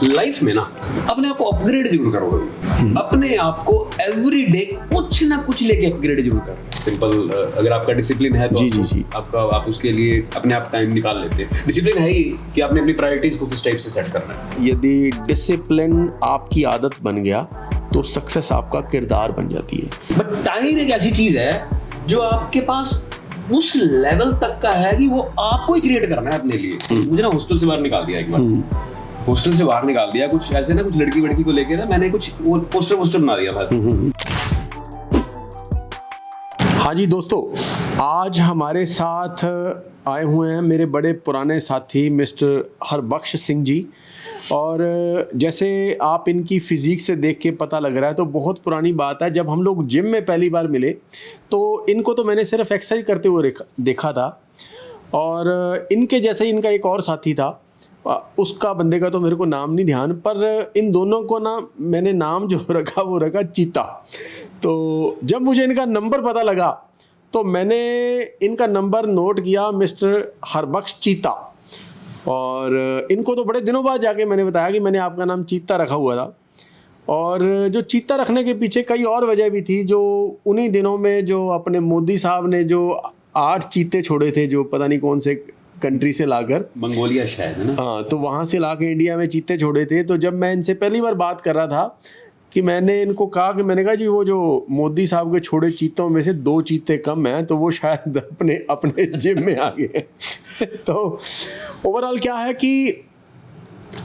Life में ना अपने आप को अपग्रेड जरूर करोगे, अपने आप को एवरीडे कुछ ना कुछ लेके अपग्रेड जरूर करो। सिंपल, अगर आपका डिसिप्लिन है तो जी। आप उसके लिए अपने आप टाइम निकाल लेते हैं। डिसिप्लिन है ही कि आपने अपनी प्रायोरिटीज को किस टाइप से सेट करना है। यदि डिसिप्लिन आपकी आदत बन गया तो सक्सेस आपका किरदार बन जाती है। बट टाइम एक ऐसी चीज है जो आपके पास उस लेवल तक का है कि वो आपको ही क्रिएट करना है अपने लिए। मुझे ना हॉस्टल से बाहर निकाल दिया एक बार, हॉस्टल से बाहर निकाल दिया कुछ ऐसे ना, कुछ लड़की वड़की को लेके ना मैंने कुछ वो पोस्टर बना दिया था। हाँ जी दोस्तों, आज हमारे साथ आए हुए हैं मेरे बड़े पुराने साथी मिस्टर हरबख्श सिंह जी। और जैसे आप इनकी फिज़ीक से देख के पता लग रहा है तो बहुत पुरानी बात है, जब हम लोग जिम में पहली बार मिले तो इनको तो मैंने सिर्फ एक्सरसाइज करते हुए देखा था। और इनके जैसे इनका एक और साथी था, उसका बंदे का तो मेरे को नाम नहीं ध्यान, पर इन दोनों को ना मैंने नाम जो रखा वो रखा चीता। तो जब मुझे इनका नंबर पता लगा तो मैंने इनका नंबर नोट किया, मिस्टर हरबख्श चीता। और इनको तो बड़े दिनों बाद जाके मैंने बताया कि मैंने आपका नाम चीता रखा हुआ था। और जो चीता रखने के पीछे कई और वजह भी थी, जो उन्हीं दिनों में जो अपने मोदी साहब ने जो 8 चीते छोड़े थे, जो पता नहीं कौन से कंट्री से लाकर, मंगोलिया शायद है ना, हाँ, तो वहाँ से ला के इंडिया में चीते छोड़े थे। तो जब मैं इनसे पहली बार बात कर रहा था कि मैंने इनको कहा कि मैंने कहा जी वो जो मोदी साहब के छोड़े चीतों में से 2 चीते कम हैं, तो वो शायद अपने जिम में आ गए। तो ओवरऑल क्या है कि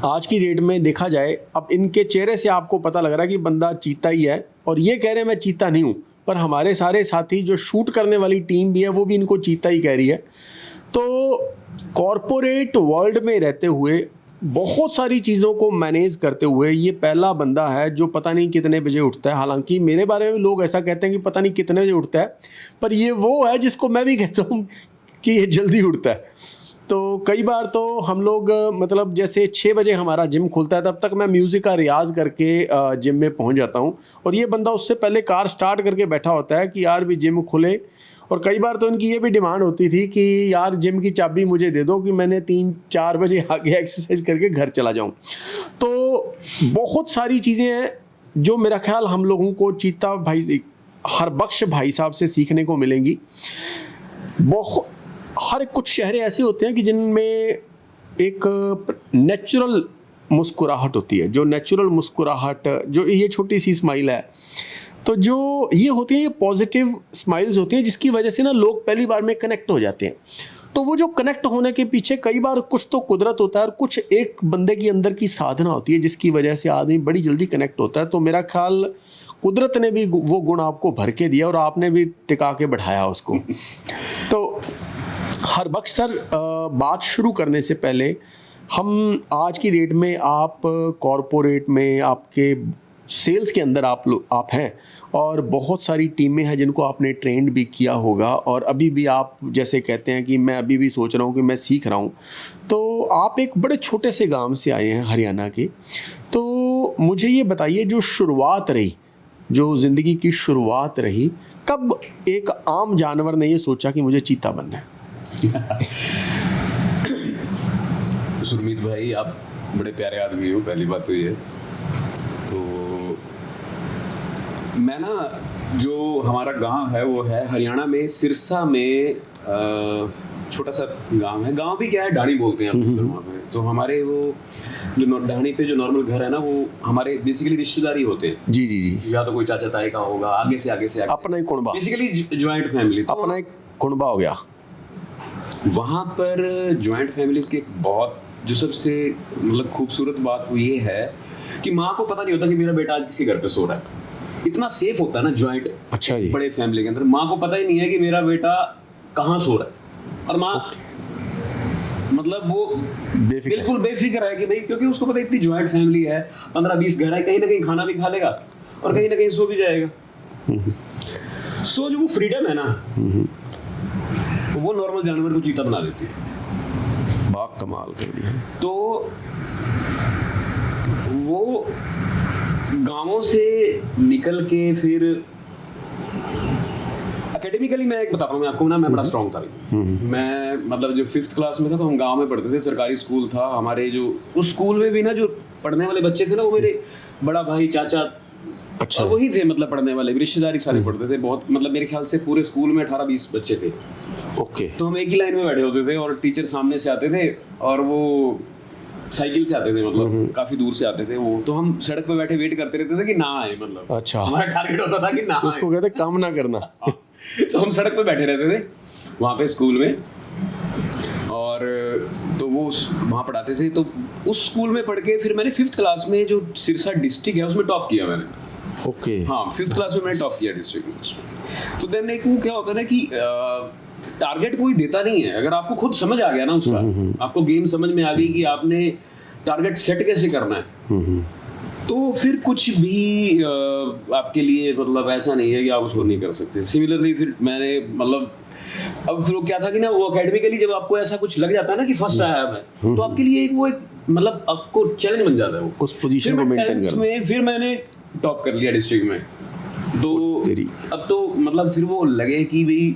आज की डेट में देखा जाए, अब इनके चेहरे से आपको पता लग रहा है कि बंदा चीता ही है, और ये कह रहे हैं मैं चीता नहीं हूँ, पर हमारे सारे साथी जो शूट करने वाली टीम भी है वो भी इनको चीता ही कह रही है। तो कॉरपोरेट वर्ल्ड में रहते हुए, बहुत सारी चीज़ों को मैनेज करते हुए, ये पहला बंदा है जो पता नहीं कितने बजे उठता है। हालांकि मेरे बारे में लोग ऐसा कहते हैं कि पता नहीं कितने बजे उठता है, पर ये वो है जिसको मैं भी कहता हूँ कि ये जल्दी उठता है। तो कई बार तो हम लोग मतलब जैसे 6 बजे हमारा जिम खुलता है, तब तक मैं म्यूज़िक का रियाज़ करके जिम में पहुँच जाता हूँ, और ये बंदा उससे पहले कार स्टार्ट करके बैठा होता है कि यार भी जिम खुले। और कई बार तो इनकी ये भी डिमांड होती थी कि यार जिम की चाबी मुझे दे दो कि मैंने 3-4 बजे आके एक्सरसाइज करके घर चला जाऊं। तो बहुत सारी चीज़ें हैं जो मेरा ख्याल हम लोगों को चीता भाई, हरबख्श भाई साहब से सीखने को मिलेंगी। हर कुछ चेहरे ऐसे होते हैं कि जिनमें एक नेचुरल मुस्कुराहट होती है, जो नेचुरल मुस्कुराहट, जो ये छोटी सी स्माइल है, तो जो ये होती है, ये पॉजिटिव स्माइल्स होती हैं, जिसकी वजह से ना लोग पहली बार में कनेक्ट हो जाते हैं। तो वो जो कनेक्ट होने के पीछे कई बार कुछ तो कुदरत होता है और कुछ एक बंदे के अंदर की साधना होती है, जिसकी वजह से आदमी बड़ी जल्दी कनेक्ट होता है। तो मेरा ख्याल कुदरत ने भी वो गुण आपको भर के दिया और आपने भी टिका के बढ़ाया उसको। तो हरबख्श सर, बात शुरू करने से पहले हम आज की डेट में, आप कॉरपोरेट में, आपके सेल्स के अंदर आप हैं, और बहुत सारी टीमें हैं जिनको आपने ट्रेंड भी किया होगा, और अभी भी आप जैसे कहते हैं कि मैं अभी भी सोच रहा हूँ कि मैं सीख रहा हूँ। तो आप एक बड़े छोटे से गांव से आए हैं, हरियाणा के। तो मुझे ये बताइए, जो शुरुआत रही, जो ज़िंदगी की शुरुआत रही, कब एक आम जानवर ने ये सोचा कि मुझे चीता बनना है? सुरमीत भाई, आप बड़े प्यारे आदमी हो, पहली बात तो ये। तो मैं ना, जो हमारा गांव है वो है हरियाणा में, सिरसा में, छोटा सा गांव है। गांव भी क्या है, ढाणी बोलते हैं हम वहाँ पे। तो हमारे वो जो ढाणी पे जो नॉर्मल घर है ना, वो हमारे बेसिकली रिश्तेदारी होते हैं। जी जी जी। या तो कोई चाचा ताई का होगा, आगे से आगे अपना ही कुनबा, बेसिकली ज्वाइंट फैमिली, अपना एक कुनबा हो गया। वहाँ पर ज्वाइंट फैमिलीज की बहुत जो सबसे मतलब खूबसूरत बात वो ये है कि माँ को पता नहीं होता कि मेरा बेटा आज किसी घर पे सो रहा है। इतना सेफ होता है ना ज्वाइंट, अच्छा जी, बड़े फैमिली के अंदर माँ को पता ही नहीं है कि मेरा बेटा कहाँ सो रहा है। और माँ मतलब वो बिल्कुल बेफिक्र है कि भाई, क्योंकि उसको पता है इतनी ज्वाइंट फैमिली है, 15-20 घर है, कहीं ना कहीं खाना भी खा लेगा और कहीं ना कहीं सो भी जाएगा। सो जो वो फ्रीडम है ना, वो नॉर्मल जानवर को चीता बना देती है। बात कमाल कर दिया। तो वो गांवों से निकल के फिर एकेडमिकली मैं एक बताता हूँ मैं आपको ना, मैं बड़ा स्ट्रॉन्ग था। मैं मतलब जो 5th क्लास में था तो हम गांव में पढ़ते थे, सरकारी स्कूल था हमारे। जो उस स्कूल में भी ना जो पढ़ने वाले बच्चे थे ना वो मेरे बड़ा भाई, चाचा, अच्छा। और वही थे मतलब पढ़ने वाले, रिश्तेदारी सारे पढ़ते थे बहुत, मतलब मेरे ख्याल से पूरे स्कूल में 18-20 बच्चे थे। ओके। तो हम एक ही लाइन में बैठे होते थे और टीचर सामने से आते थे और वो साइकिल से आते थे, मतलब काफी दूर से आते थे वो, तो हम सड़क पे बैठे वेट करते रहते थे कि ना आए, मतलब अच्छा। हमारा टारगेट होता था कि ना आए। उसको कहते काम ना करना। तो हम सड़क पे बैठे रहते थे वहाँ पे स्कूल में, और तो वो वहाँ पढ़ाते थे। तो उस स्कूल में पढ़ के फिर मैंने 5th क्लास में जो सिरसा डिस्ट्रिक्ट है उसमें टॉप किया मैंने। ओके। हाँ 5th क्लास में मैंने टॉप किया डिस्ट्रिक्ट में। तो देन एक वो क्या होता है ना कि टारगेट कोई देता नहीं है, अगर आपको खुद समझ आ गया ना उसका, आपको गेम समझ में आ गई कि आपने टारगेट सेट कैसे करना है, तो फिर कुछ भी आपके लिए मतलब ऐसा नहीं है कि आप उसको नहीं कर सकते। सिमिलरली फिर मैंने मतलब अब फिर वो क्या था कि ना वो एकेडमिकली जब आपको ऐसा कुछ लग जाता है ना कि फर्स्ट आया मैं, तो आपके लिए वो एक मतलब आपको चैलेंज बन जाता है वो उस पोजीशन को मेंटेन करना। में फिर मैंने टॉप कर लिया डिस्ट्रिक्ट में। तो अब तो मतलब फिर वो लगे कि भाई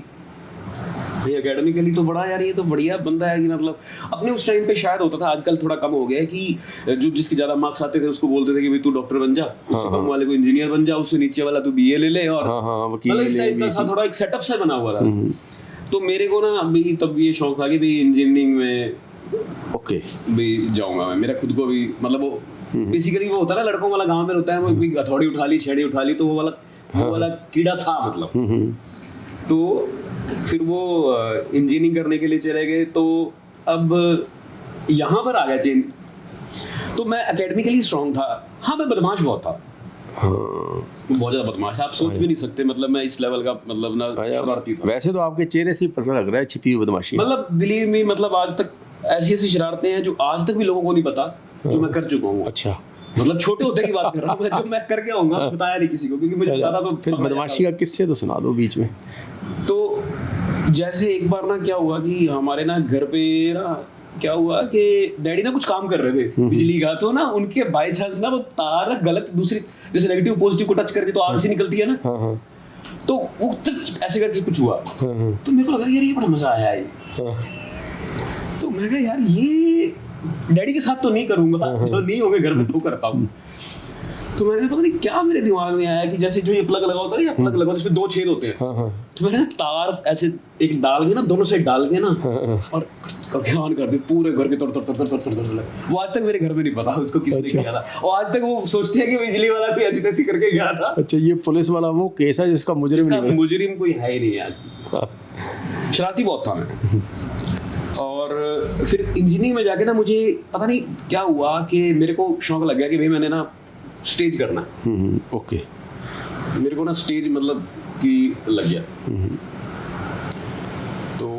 एकेडमिकली तो बड़ा यार ये तो बढ़िया बंदा है कि मतलब अपने उस टाइम पे शायद होता था, आजकल थोड़ा कम हो गया है कि जो जिसके ज्यादा मार्क्स आते थे उसको बोलते थे कि भाई तू डॉक्टर बन जा, उससे कम वाले को इंजीनियर बन जा, उससे नीचे वाला तू बीए ले ले, और मतलब इस टाइप का थोड़ा एक सेटअप सा बना हुआ था। तो मेरे को ना अभी तब ये शौक था कि भाई इंजीनियरिंग में ओके भी जाऊंगा मैं, मेरा खुद को भी मतलब वो बेसिकली वो होता है ना लड़कों वाला, गांव में होता है वो भी हथौड़ी उठा ली छेड़ी उठा ली, तो वो वाला कीड़ा था मतलब। तो फिर वो इंजीनियरिंग करने के लिए चले गए। तो अब यहाँ पर आ गया चेंज। तो मैं एकेडमिकली स्ट्रांग था, हाँ मैं बदमाश बहुत था, बहुत ज्यादा बदमाश, आप सोच भी नहीं सकते, मतलब मैं इस लेवल का मतलब ना शरारती था। वैसे तो आपके चेहरे से ही पता लग रहा है छिपी हुई बदमाशी, मतलब बिलीव मी, मतलब आज तक ऐसी ऐसी शरारतें हैं जो आज तक भी लोगों को नहीं पता जो मैं कर चुका हूँ। अच्छा। मतलब छोटे होते की बात कर रहा हूँ मैं, जो मैं करके आऊंगा बताया नहीं किसी को, क्योंकि मुझे पता था। तो फिर बदमाशी का किस्से तो सुना दो बीच में। तो जैसे एक बार ना क्या हुआ कि हमारे ना घर पे ना क्या हुआ कि डैडी ना कुछ काम कर रहे थे बिजली का, तो ना उनके बाय चांस ना वो तार गलत दूसरी जैसे नेगेटिव पॉजिटिव को टच करती तो आग से निकलती है ना, तो वो ऐसे करके कुछ हुआ। तो मेरे को लगा यार ये बड़ा मजा आया ये। तो मैं कहा यार ये डैडी के साथ तो नहीं करूंगा, जो नहीं होंगे घर में तो करता हूँ। तो मैंने पता नहीं क्या मेरे दिमाग में आया कि जैसे जो ये प्लग लगा होता है ना, प्लग लगा होता है इसमें 2 छेद होते हैं, तो मैंने तार ऐसे एक डाल के ना दोनों साइड डाल के ना और ऑन कर दी पूरे घर के तोड़। वो आज तक मेरे घर में नहीं पता उसको किसने किया था, और आज तक वो सोचते हैं कि बिजली वाला भी ऐसी तैसी करके गया था। अच्छा, ये पुलिस वाला वो केस है जिसका मुजरिम कोई है ही नहीं यार, शरारती बहुत था मैं। और फिर इंजीनियरिंग में जाके ना मुझे पता नहीं क्या हुआ कि मेरे को शौक लग गया कि भाई मैंने ना स्टेज करना। ओके। मेरे को ना स्टेज मतलब कि लग गया। तो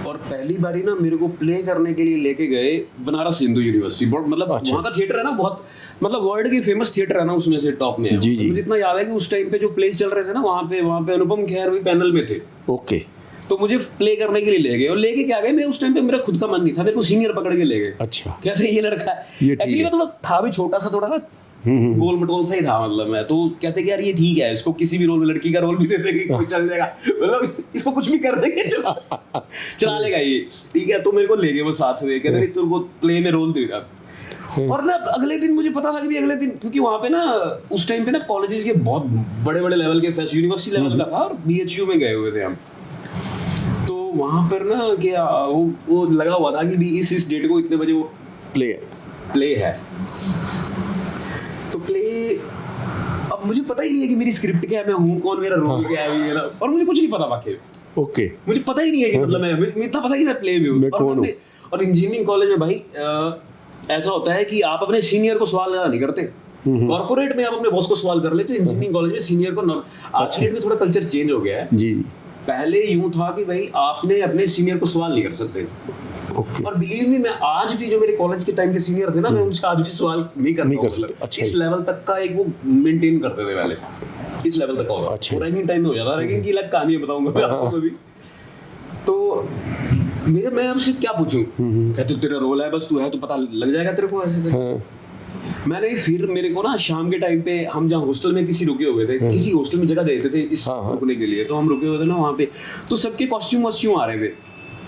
और पहली बारी ना मेरे को प्ले करने के लिए लेके गए बनारस हिंदू यूनिवर्सिटी, बहुत मतलब वहाँ का थिएटर है ना, बहुत मतलब वर्ल्ड की फेमस थिएटर है ना, उसमें से टॉप में है। मुझे इतना याद है कि उस टाइम पे जो प्लेस चल रहे थे ना वहाँ पे अनुपम खेर भी पैनल में थे। ओके। तो मुझे प्ले करने के लिए ले गए, और लेके क्या गए, मैं उस टाइम पे मेरा खुद का मन नहीं था, मेरे को सीनियर पकड़ के ले गए। अच्छा। कहते ये लड़का एक्चुअली मैं थोड़ा था भी छोटा सा, थोड़ा ना गोल मटोल सा ही था मतलब मैं, तो कहते कि यार ये ठीक है, इसको किसी भी रोल में लड़की का रोल भी दे देंगे कोई चल जाएगा, मतलब इसको कुछ भी कर देंगे चला लेगा ये, ठीक है। तो मेरे को ले गए वो साथ में, कहते तेरे को प्ले में रोल देगा। और ना अगले दिन मुझे पता था कि अगले दिन, क्योंकि वहाँ पे ना उस टाइम पे ना कॉलेजेस के बहुत बड़े बड़े लेवल के फेस्ट यूनिवर्सिटी लेवल का था, और BHU में गए हुए थे हम। तो वहाँ पर ना क्या वो लगा हुआ था कि भी इस डेट को इतने बजे वो प्ले है। तो प्ले अब मुझे पता ही नहीं है कि मेरी स्क्रिप्ट क्या है, मैं हूँ कौन, मेरा रोल क्या है, और मुझे कुछ नहीं पता बाकी। ओके। मुझे पता ही नहीं है कि मतलब मैं इतना पता कि मैं प्ले में हूँ, और इंजीनियरिंग कॉलेज में भाई ऐसा होता है कि आप अपने सीनियर को सवाल नहीं करते, कॉर्पोरेट में आप अपने बॉस को सवाल कर लेते, इंजीनियरिंग कॉलेज में सीनियर को आज के डेट में थोड़ा कल्चर चेंज हो गया है जी। पहले यूं था कि भाई आपने अपने सीनियर को सवाल नहीं कर सकते। और बिलीव मी, मैं आज भी जो मेरे कॉलेज के टाइम के सीनियर थे ना, मैं उनसे आज भी सवाल नहीं कर सकता। अच्छा, इस लेवल तक का एक वो मेंटेन करते थे पहले, इस लेवल तक का होगा। अच्छा। रैंकिंग टाइम में हो जाता, रैंकिंग की अलग कहानी बताऊंगा मैं आपको कभी। तो मैं आपसे क्या पूछूं, कहते तेरा रोल है बस, तू है तो पता लग जाएगा तेरे को ऐसे। मैंने फिर मेरे को ना शाम के टाइम पे हम जहाँ हॉस्टल में किसी रुके हुए थे, किसी हॉस्टल में जगह देते थे इस रुकने के लिए, तो हम रुके हुए थे ना वहाँ पे, तो सबके कॉस्ट्यूम आ रहे थे।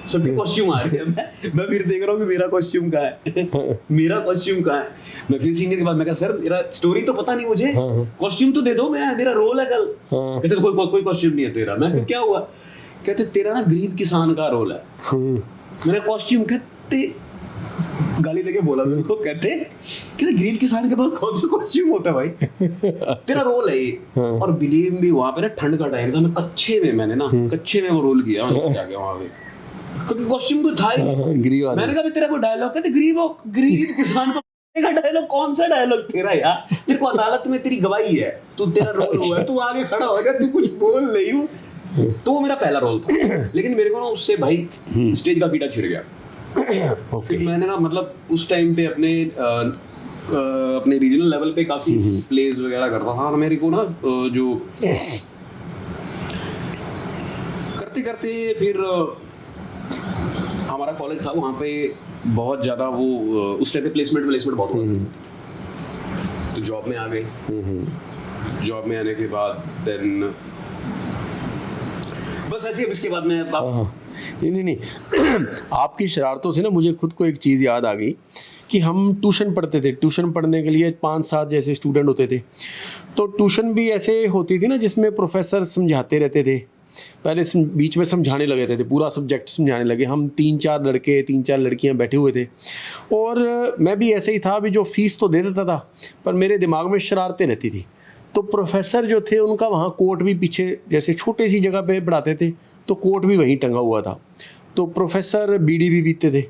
सबके कॉस्ट्यूम आ रहे हैं, मैं फिर देख रहा हूँ कि मेरा कॉस्ट्यूम कहाँ है, मेरा कॉस्ट्यूम कहाँ है। मैं फिर सीनियर के बाद मैं कहा सर मेरा स्टोरी तो पता नहीं मुझे, कॉस्ट्यूम तो दे दो, मैं मेरा रोल है कल। कहते कोई कॉस्ट्यूम नहीं है तेरा। मैं क्या हुआ? कहते तेरा ना गरीब किसान का रोल है। मेरा कॉस्ट्यूम, कहते गाली लेके बोला मेरे को, कहते गरीब किसान के पास कौन सा कॉस्ट्यूम होता है भाई, तेरा रोल है ये। और बिलीव भी वहां पे ना ठंड का टाइम था, मैं कच्चे में वो रोल किया जाके वहां पे, क्योंकि कॉस्ट्यूम तो था ही नहीं। मैंने कहा तेरा कोई डायलॉग, कहते गरीब किसान को डायलॉग, कौन सा डायलॉग तेरा यार, तेरे को अदालत में तेरी गवाही है, तू तेरा रोल हुआ है, तू आगे खड़ा हो गया, तू कुछ बोल नहीं हूँ। तो वो मेरा पहला रोल था, लेकिन मेरे को ना उससे भाई स्टेज का कीड़ा छिड़ गया। फिर मैंने ना मतलब उस टाइम पे अपने रीजनल लेवल पे काफी प्लेस वगैरह करता था, और मेरे को ना जो करते करते फिर हमारा कॉलेज था, वहाँ पे बहुत ज़्यादा वो उस टाइम पे प्लेसमेंट बहुत हुआ था, तो जॉब में आ गए। जॉब में आने के बाद देन बस ऐसे ही, इसके बाद मैं नहीं आपकी शरारतों से ना मुझे खुद को एक चीज़ याद आ गई कि हम ट्यूशन पढ़ते थे। ट्यूशन पढ़ने के लिए 5-7 जैसे स्टूडेंट होते थे, तो ट्यूशन भी ऐसे होती थी ना जिसमें प्रोफेसर समझाते रहते थे। पहले बीच में समझाने लगे थे, पूरा सब्जेक्ट समझाने लगे। हम 3-4 लड़के 3-4 लड़कियां बैठे हुए थे, और मैं भी ऐसे ही था। अभी जो फीस तो दे देता था, पर मेरे दिमाग में शरारतें रहती थी। तो प्रोफेसर जो थे उनका वहाँ कोट भी पीछे, जैसे छोटी सी जगह पे पढ़ाते थे तो कोट भी वहीं टंगा हुआ था। तो प्रोफेसर बीड़ी भी पीते थे।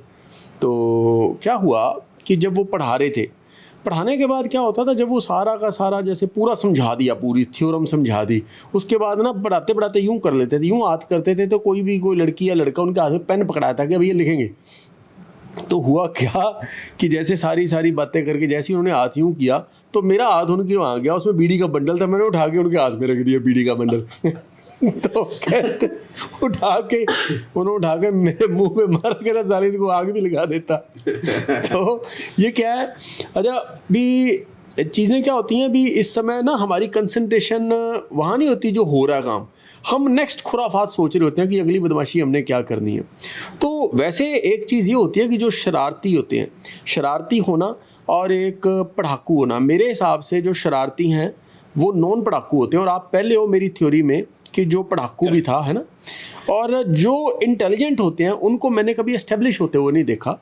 तो क्या हुआ कि जब वो पढ़ा रहे थे, पढ़ाने के बाद क्या होता था, जब वो सारा का सारा जैसे पूरा समझा दिया, पूरी थ्योरम समझा दी, उसके बाद ना पढ़ाते पढ़ाते यूँ कर लेते थे, यूँ हाथ करते थे, तो कोई लड़की या लड़का उनके हाथ में पेन पकड़ाया था कि अब ये लिखेंगे। तो हुआ क्या कि जैसे सारी बातें करके जैसे ही उन्होंने हाथ यूँ किया, तो मेरा हाथ उनके वहाँ गया, उसमें बीड़ी का बंडल था, मैंने उठा के उनके हाथ में रख दिया बीड़ी का बंडल। तो कहते उठा के मेरे मुंह में मारा, कहता साले इसको आग भी लगा देता। तो ये क्या है, अच्छा भी चीज़ें क्या होती हैं, अभी इस समय ना हमारी कंसंट्रेशन वहाँ नहीं होती जो हो रहा काम, हम नेक्स्ट खुराफात सोच रहे होते हैं कि अगली बदमाशी हमने क्या करनी है। तो वैसे एक चीज़ ये होती है कि जो शरारती होते हैं, शरारती होना और एक पढ़ाकू होना, मेरे हिसाब से जो शरारती हैं वो नॉन पढ़ाकू होते हैं, और आप पहले हो मेरी थ्योरी में कि जो पढ़ाकू भी था, है ना। और जो इंटेलिजेंट होते हैं उनको मैंने कभी एस्टेब्लिश होते हुए नहीं देखा,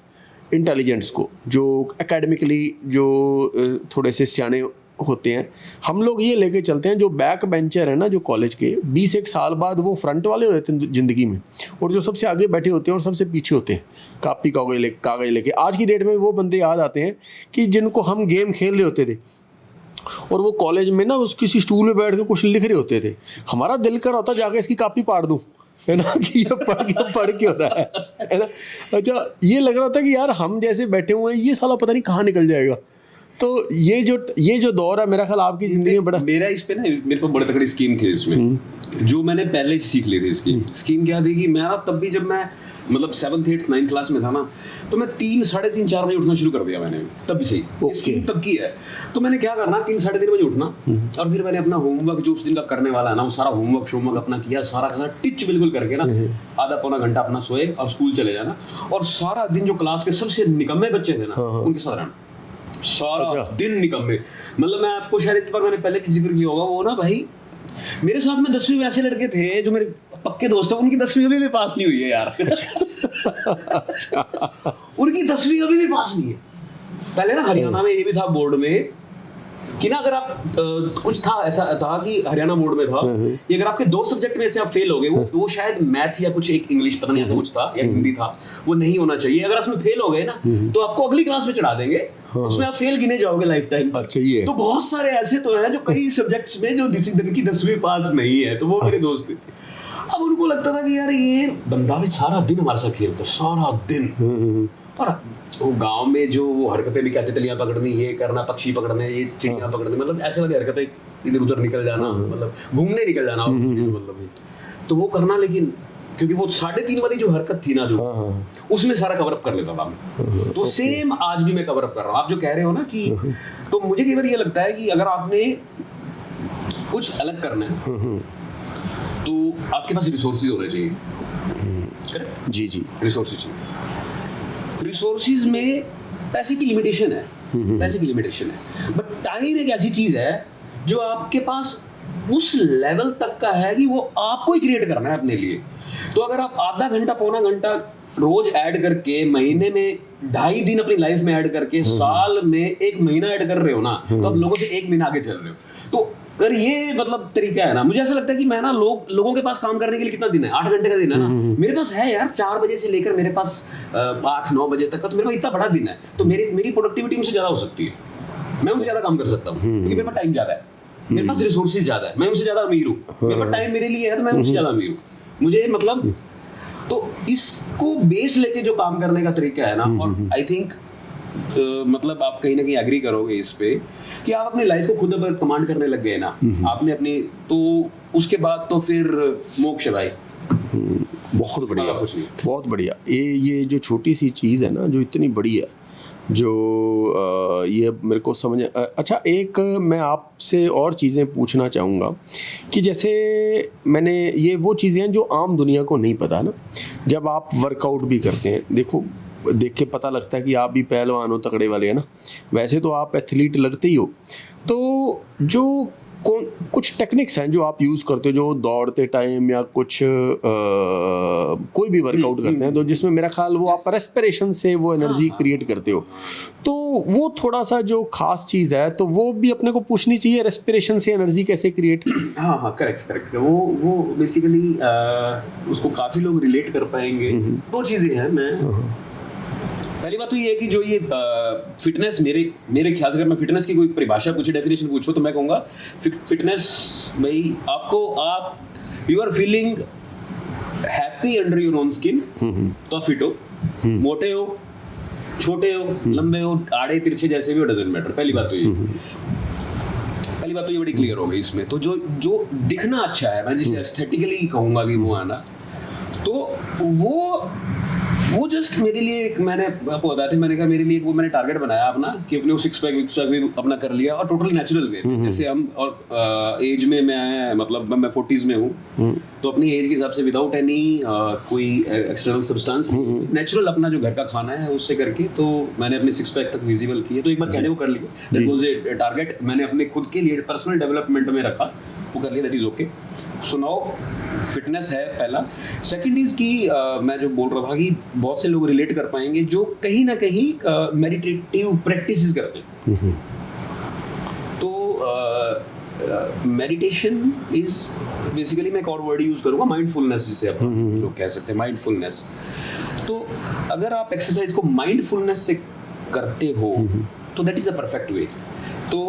इंटेलिजेंट्स को, जो एकेडमिकली जो थोड़े से सियाने होते हैं। हम लोग ये लेके चलते हैं, जो बैक बेंचर है ना, जो कॉलेज के 20-1 साल बाद वो फ्रंट वाले होते हैं ज़िंदगी में, और जो सबसे आगे बैठे होते हैं और सबसे पीछे होते हैं कापी कागज लेके। आज की डेट में वो बंदे याद आते हैं कि जिनको हम गेम खेल रहे होते थे, और वो कॉलेज में ना उस किसी स्टूल में बैठ के कुछ लिख रहे होते थे। हमारा दिल कर होता जाके इसकी कापी पाड़ दूँ, है ना, कि ये पढ़ के हो रहा है ना। अच्छा, ये लग रहा था कि यार हम जैसे बैठे हुए हैं, ये साला पता नहीं कहाँ निकल जाएगा। तो ये जो दौर है, मेरा ख्याल आपकी ज़िंदगी में बड़ा, मेरा इस पे ना मेरे को बड़ी तगड़ी स्कीम थी इसमें, जो मैंने पहले सीख ली थी। स्कीम क्या थी कि मैं ना तब भी जब मैं मतलब 7th 8th 9th क्लास में था ना, तो मैं 3 साढ़े 3 4 बजे उठना शुरू कर दिया मैंने, तब से ही स्कीम तब की है। तो मैंने क्या करना, 3 साढ़े 3 बजे उठना, और फिर मैंने अपना होमवर्क जो उस दिन का करने वाला है ना, वो सारा होमवर्क अपना किया, सारा का सारा टिच बिल्कुल करके ना, आधा पौना घंटा अपना सोए और स्कूल चले जाना, और सारा दिन जो क्लास के सबसे निकम्मे बच्चे थे ना उनके साथ रहना, सारा दिन निकम्मे। मतलब मैं आपको शायद एक बार मैंने पहले भी जिक्र किया होगा, वो ना भाई मेरे साथ में 10वीं में ऐसे लड़के थे जो मेरे पक्के दोस्त हैं, उनकी 10वीं अभी भी पास नहीं हुई है यार। उनकी 10वीं अभी भी पास नहीं है। पहले ना हरियाणा में ये भी था बोर्ड में कि ना, अगर आप कुछ था ऐसा था कि हरियाणा बोर्ड में था कि अगर आपके 2 सब्जेक्ट में से आप फेल हो गए, वो शायद मैथ या कुछ एक इंग्लिश पता नहीं ऐसा कुछ था, या हिंदी था, वो नहीं होना चाहिए। अगर उसमें फेल हो गए ना, तो आपको अगली क्लास में चढ़ा देंगे, उसमें आप फेल गिने जाओगे लाइफ टाइम। अच्छा, ये तो बहुत सारे ऐसे तो हैं जो कई सब्जेक्ट्स में जो जिनकी 10वीं पास नहीं है, तो वो मेरे दोस्त थे। अब उनको लगता था कि यार ये बंदा भी सारा दिन हमारे साथ खेलता, सारा दिन। और वो गांव में जो वो हरकतें भी कहते, तलियां पकड़नी, ये करना, पक्षी पकड़ने, ये चिड़ियां पकड़नी, मतलब ऐसे वाली हरकतें, इधर उधर निकल जाना, मतलब घूमने निकल जाना, मतलब तो वो करना। लेकिन क्योंकि वो 3.5 वाली जो हरकत थी ना, जो उसमें सारा कवर अप कर लेता था मैं। तो सेम आज भी मैं कवर अप कर रहा हूँ। आप जो कह रहे हो ना कि, तो मुझे कई बार ये लगता है कि अगर आपने कुछ अलग करना है तो आपके पास रिसोर्सेज होने चाहिए। करेक्ट? जी जी रिसोर्सेज चाहिए। रिसोर्सेज में पैसे की लिमिटेशन है, पैसे की लिमिटेशन है, बट टाइम एक ऐसी चीज है जो आपके पास उस लेवल तक का है कि वो आपको ही क्रिएट करना है अपने लिए। तो अगर आप आधा घंटा पौना घंटा रोज ऐड करके, महीने में 2.5 दिन अपनी लाइफ में ऐड करके, साल में 1 महीना ऐड कर रहे हो ना, तो आप लोगों से 1 महीना आगे चल रहे हो। तो अगर ये मतलब तरीका है ना, मुझे ऐसा लगता है कि मैं ना लोगों के पास काम करने के लिए कितना दिन है, 8 घंटे का दिन है ना, मेरे पास है यार 4 बजे से लेकर मेरे पास 8-9 बजे तक का, तो मेरे पास इतना बड़ा दिन है, तो मेरी प्रोडक्टिविटी मुझसे ज्यादा हो सकती है, मैं उनसे ज्यादा काम कर सकता हूँ, क्योंकि मेरे पास टाइम ज्यादा है, मेरे पास रिसोर्सेज ज्यादा है, मैं उनसे ज्यादा अमीर हूँ, मेरे पास टाइम मेरे लिए है तो मैं उनसे ज्यादा अमीर हूँ। मुझे मतलब तो इसको बेस लेके जो काम करने का तरीका है ना, और आई थिंक मतलब आप कहीं ना कहीं एग्री करोगे इस पे कि आप अपनी लाइफ को खुद अब कमांड करने लग गए ना, आपने अपनी, तो उसके बाद तो फिर मोक्ष है भाई। बहुत बढ़िया, कुछ नहीं। बहुत बढ़िया। ये जो छोटी सी चीज़ है ना, जो इतनी बड़ी है, जो ये मेरे को समझ। अच्छा, एक मैं आपसे और चीज़ें पूछना चाहूँगा कि जैसे मैंने, ये वो चीज़ें हैं जो आम दुनिया को नहीं पता ना, जब आप वर्कआउट भी करते हैं, देखो देख के पता लगता है कि आप भी पहलवान हो, तगड़े वाले, है ना, वैसे तो आप एथलीट लगते ही हो, तो जो कुछ टेक्निक्स हैं जो आप यूज़ करते हो, जो दौड़ते टाइम या कुछ कोई भी वर्कआउट करते हैं, तो जिसमें मेरा ख्याल वो आप रेस्पिरेशन से वो एनर्जी क्रिएट करते हो, तो वो थोड़ा सा जो खास चीज़ है, तो वो भी अपने को पूछनी चाहिए, रेस्पिरेशन से एनर्जी कैसे क्रिएट। हाँ, करेक्ट। वो बेसिकली उसको काफ़ी लोग रिलेट कर पाएंगे। 2 चीज़ें हैं। मैं पहली बात तो ये है कि जो ये फिटनेस, मेरे ख्याल से अगर मैं फिटनेस की कोई परिभाषा पूछे, डेफिनेशन पूछो, तो मैं कहूँगा फिटनेस भाई आप you are feeling happy under your own skin, तो आप फिट हो। मोटे हो, छोटे हो, लंबे हो, आड़े तिरछे जैसे भी हो, डजंट मैटर। पहली बात तो ये बड़ी क्लियर हो गई इसमें। तो जो दिखना अच्छा है, मैं जिसे एस्थेटिकली कहूँगा कि वो आना, तो वो जस्ट मेरे लिए एक, मैंने आपको बताया था, मैंने कहा मेरे लिए वो मैंने टारगेट बनाया अपना कि अपने वो 6 पैक भी अपना कर लिया, और टोटली नेचुरल वे, जैसे हम, और एज में मैं मतलब मैं 40s में हूँ, तो अपनी एज के हिसाब से विदाउट एनी कोई एक्सटर्नल सब्सटेंस, नेचुरल अपना जो घर का खाना है उससे करके, तो मैंने अपने 6 पैक तक विजिबल किए। तो एक बार कहने को कर लिया, दैट वाज ए टारगेट मैंने अपने खुद के लिए पर्सनल डेवलपमेंट में रखा, वो कर लिया, that is okay. So now fitness है पहला। सेकंड इज कि मैं जो बोल रहा था कि बहुत से लोग रिलेट कर पाएंगे जो कहीं ना कहीं मेडिटेटिव प्रैक्टिसेस करते हैं। तो मेडिटेशन इज बेसिकली, मैं एक और वर्ड यूज करूंगा, माइंडफुलनेस, जिसे आप लोग कह सकते हैं, माइंडफुलनेस। तो अगर आप एक्सरसाइज को माइंडफुलनेस से करते हो तो that is a perfect way. तो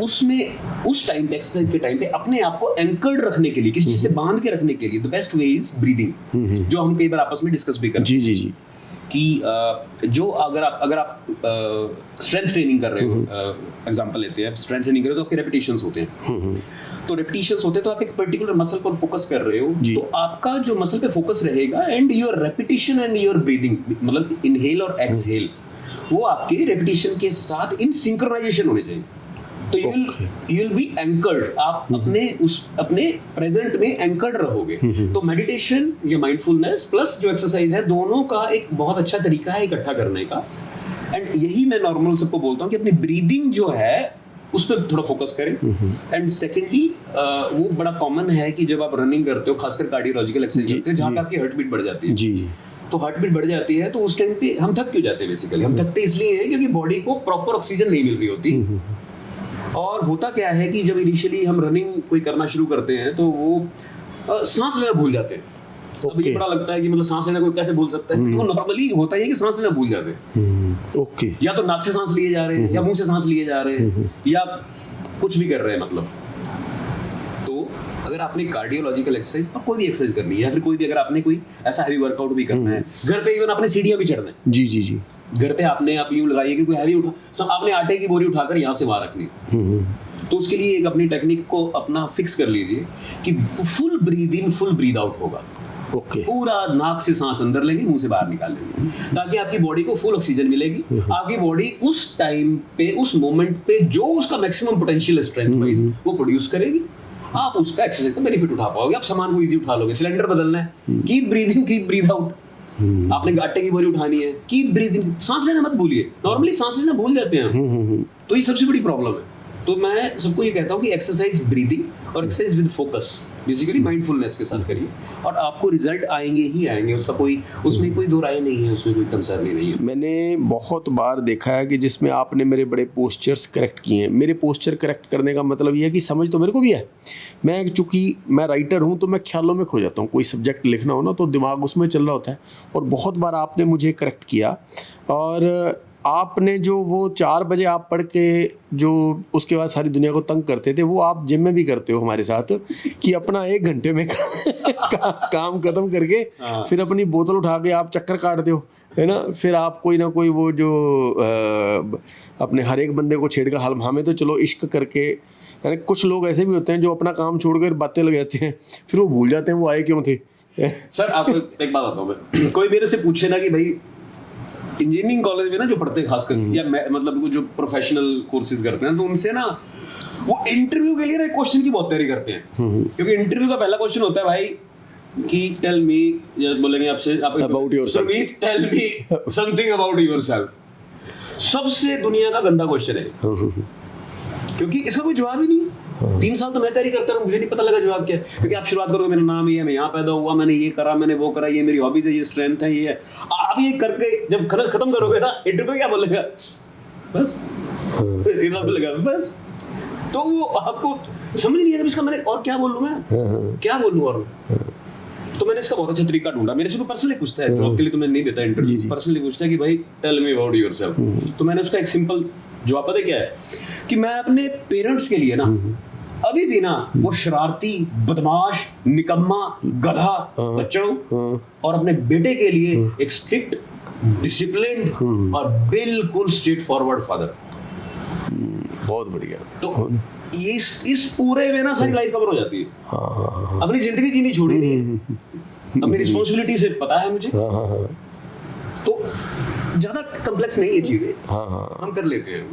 उसमें उस टाइम पे, एक्सरसाइज के टाइम पे अपने आप को एंकर्ड रखने के लिए, किसी चीज से बांध के रखने के लिए, the best way is breathing, जो हम कई बार आपस में डिस्कस भी करते हैं। जी कि जो अगर आप स्ट्रेंथ ट्रेनिंग कर रहे हो, एग्जांपल लेते हैं, स्ट्रेंथ ट्रेनिंग कर रहे हो तो आपके रेपिटेशंस होते हैं, तो रेपिटेशंस होते हैं, तो आप एक पर्टिकुलर मसल पर फोकस कर रहे हो, तो आपका जो मसल पे फोकस रहेगा, and your repetition and your breathing, मतलब इनहेल और एक्सहेल, वो आपके रेपिटेशन के साथ इन सिंक्रोनाइजेशन होने चाहिए। तो यू विल बी एंकर्ड, आप अपने प्रेजेंट में एंकर्ड रहोगे। तो मेडिटेशन या माइंडफुलनेस प्लस जो एक्सरसाइज है, दोनों का एक बहुत अच्छा तरीका है इकट्ठा करने का। एंड यही मैं नॉर्मल सबको बोलता हूँ कि अपनी ब्रीदिंग जो है उस पर थोड़ा फोकस करें। एंड सेकेंडली वो बड़ा कॉमन है कि जब आप रनिंग करते हो, खासकर कार्डियोलॉजिकल एक्सरसाइज करते हो, जहाँ पे आपकी हार्ट बीट बढ़ जाती है, जी, तो हार्ट बीट बढ़ जाती है, तो उस टाइम पे हम थक क्यों जाते हैं? बेसिकली हम थकते इसलिए हैं क्योंकि बॉडी को प्रॉपर ऑक्सीजन नहीं मिल रही होती। और होता क्या है कि जब इनिशियली हम रनिंग कोई करना शुरू करते हैं तो वो सांस लेना भूल जाते हैं। अभी बड़ा लगता है कि मतलब सांस लेना कोई कैसे भूल सकता है, तो नॉर्मली होता ही है कि सांस लेना भूल जाते हैं। या तो नाक से सांस लिए जा रहे हैं, या मुंह से सांस लिए जा रहे हैं, या कुछ भी कर रहे हैं मतलब। तो अगर आपने कार्डियोलॉजिकल एक्सरसाइज और कोई भी एक्सरसाइज करनी है, या फिर कोई भी अगर आपने कोई ऐसा हैवी वर्कआउट भी करना है, घर पे इवन आपने सीढ़ियां भी चढ़ना है, जी, घर पे आपने आप यूं लगाइए कि कोई हैवी उठा, सब आपने आटे की बोरी उठाकर यहाँ से वहां रखनी, तो उसके लिए एक अपनी टेक्निक को अपना फिक्स कर लीजिए कि full breathe in full breathe out होगा। पूरा नाक से सांस अंदर लेंगे, मुंह से बाहर निकाल लेंगे, ताकि आपकी बॉडी को फुल ऑक्सीजन मिलेगी। आपकी बॉडी उस टाइम पे, उस मोमेंट पे जो उसका मैक्सिमम पोटेंशियल स्ट्रेंथ वाइज वो प्रोड्यूस करेगी, आप उसका एक्सरसाइज का बेनिफिट उठा पाओगे, आप सामान को इजी उठा लोगे। सिलेंडर बदलना है, keep breathing, keep breathe out. आपने आटे की बोरी उठानी है, कीप ब्रीदिंग, सांस लेना मत भूलिए। नॉर्मली सांस लेना भूल जाते हैं हम, तो ये सबसे बड़ी प्रॉब्लम है। तो मैं सबको ये कहता हूँ कि एक्सरसाइज ब्रीदिंग और exercise with focus, basically mindfulness के साथ करिए और आपको रिजल्ट आएंगे ही आएंगे। उसमें कोई दो राय नहीं है, उसमें कोई कंसर्न ही नहीं है। मैंने बहुत बार देखा है कि जिसमें आपने मेरे बड़े पोस्चर्स करेक्ट किए हैं। मेरे पोस्चर करेक्ट करने का मतलब ये है कि समझ तो मेरे को भी है, मैं चूँकि मैं राइटर हूँ तो मैं ख्यालों में खो जाता हूँ। कोई सब्जेक्ट लिखना हो ना तो दिमाग उसमें चल रहा होता है, और बहुत बार आपने मुझे करेक्ट किया। और आपने जो वो 4 बजे आप पढ़ के जो उसके बाद सारी दुनिया को तंग करते थे, वो आप जिम में भी करते हो हमारे साथ, कि अपना 1 घंटे में काम खत्म करके फिर अपनी बोतल उठा के आप चक्कर काटते हो, है ना। फिर आप कोई ना कोई वो जो अपने हर एक बंदे को छेड़ कर हाल, हमें तो चलो इश्क करके, यानी कुछ लोग ऐसे भी होते हैं जो अपना काम छोड़कर बातें लग जाते हैं, फिर वो भूल जाते हैं वो आए क्यों थे। सर आपको एक बात बताऊँ मैं, कोई मेरे से पूछे ना कि भाई इंजीनियरिंग कॉलेज में ना जो पढ़ते हैं खासकर, या मतलब जो प्रोफेशनल कोर्सेज करते हैं, तो उनसे ना वो इंटरव्यू के लिए ना एक क्वेश्चन की बहुत तैयारी करते हैं। क्योंकि इंटरव्यू का पहला क्वेश्चन होता है भाई कि टेल मी, या बोलेंगे आपसे आप about yourself, Sumeet tell me something about yourself. सबसे दुनिया का गंदा क्वेश्चन है, क्योंकि इसका कोई जवाब ही नहीं। 3 साल तो मैं तैयारी करता हूँ, मुझे नहीं पता लगा जवाब क्या है। क्योंकि आप शुरुआत करोगे मेरा नाम ये है, मैं यहाँ पैदा हुआ, मैंने ये करा, मैंने वो करा, ये मेरी हॉबीज है, ये स्ट्रेंथ है, ये है। आप ये करके जब खत्म करोगे ना इंटरव्यू, क्या बोलेगा? बस इतना बोलेगा बस। तो वो आपको समझ नहीं आया इसका मैंने और क्या बोलूँ, मैं क्या बोलूँ। और तो मैंने इसका बहुत अच्छा तरीका ढूंढा। मेरे से कोई पर्सनली पूछता है, जॉब के लिए तो मैं नहीं देता इंटरव्यू, पर्सनली पूछता है कि भाई टेल मी अबाउट योरसेल्फ। तो मैंने उसका एक सिंपल जवाब पता क्या है, कि मैं अपने पेरेंट्स के लिए ना अभी भी ना वो शरारती, बदमाश, निकम्मा, गधा बच्चा हूं, और अपने बेटे के लिए एक स्ट्रिक्ट, डिसिप्लिन्ड और बिल्कुल स्ट्रेट फॉरवर्ड फादर। बहुत बढ़िया। तो ये इस पूरे में ना सारी लाइफ कवर हो जाती है। अपनी जिंदगी जीनी छोड़ी नहीं, अपनी रिस्पॉन्सिबिलिटी से पता है मुझे। तो ज्यादा कॉम्प्लेक्स नहीं है चीजें, हम कर लेते हैं।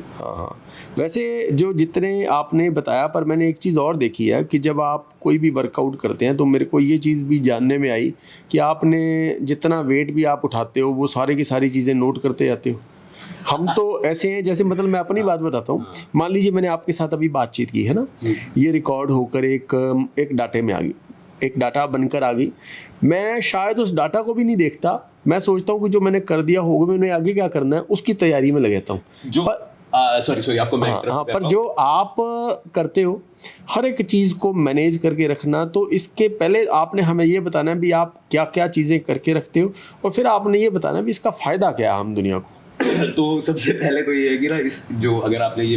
वैसे जो जितने आपने बताया, पर मैंने एक चीज़ और देखी है कि जब आप कोई भी वर्कआउट करते हैं तो मेरे को ये चीज़ भी जानने में आई कि आपने जितना वेट भी आप उठाते हो वो सारी की सारी चीज़ें नोट करते जाते हो। हम तो ऐसे हैं, जैसे मतलब मैं अपनी बात बताता हूँ। मान लीजिए मैंने आपके साथ अभी बातचीत की है ना, ये रिकॉर्ड होकर एक डाटे में आ गई, एक डाटा बनकर आ गई। मैं शायद उस डाटा को भी नहीं देखता, मैं सोचता हूँ कि जो मैंने कर दिया होगा, मैंने आगे क्या करना है उसकी तैयारी में लग जाता हूँ। जो सॉरी आपको मैं पर जो आप करते हो हर एक चीज़ को मैनेज करके रखना, तो इसके पहले आपने हमें ये बताना है भी आप क्या क्या चीज़ें करके रखते हो, और फिर आपने ये बताना है भी इसका फ़ायदा क्या है आम दुनिया को। तो सबसे पहले तो ये है कि ना इस जो अगर आपने ये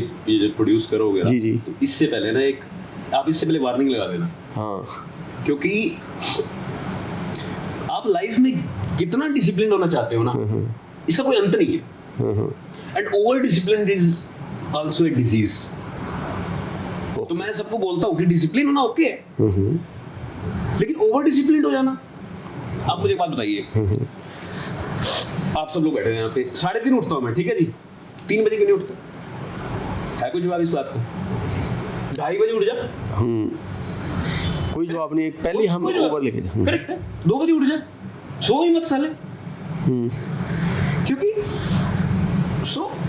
प्रोड्यूस करोगे ना, जी तो इससे पहले ना आप इससे पहले वार्निंग लगा देना। हाँ, क्योंकि आप लाइफ में कितना डिसिप्लिन होना चाहते हो ना, इसका कोई अंत नहीं है। And over discipline is also a disease. तो मैं सबको बोलता हूँ कि डिसिप्लिन होना ओके है, लेकिन ओवर डिसिप्लिन हो जाना। आप मुझे एक बात बताइए, आप सब लोग बैठे हैं यहाँ पे, 3:30 उठता हूँ मैं, ठीक है जी, 3 बजे क्यों नहीं उठता है? कोई जवाब इस बात को? 2:30 बजे उठ जा, कोई जवाब नहीं। पहले हम ओवर लेके जाए, करेक्ट है। 2 बजे उठ जा, सो ही मत साले। क्योंकि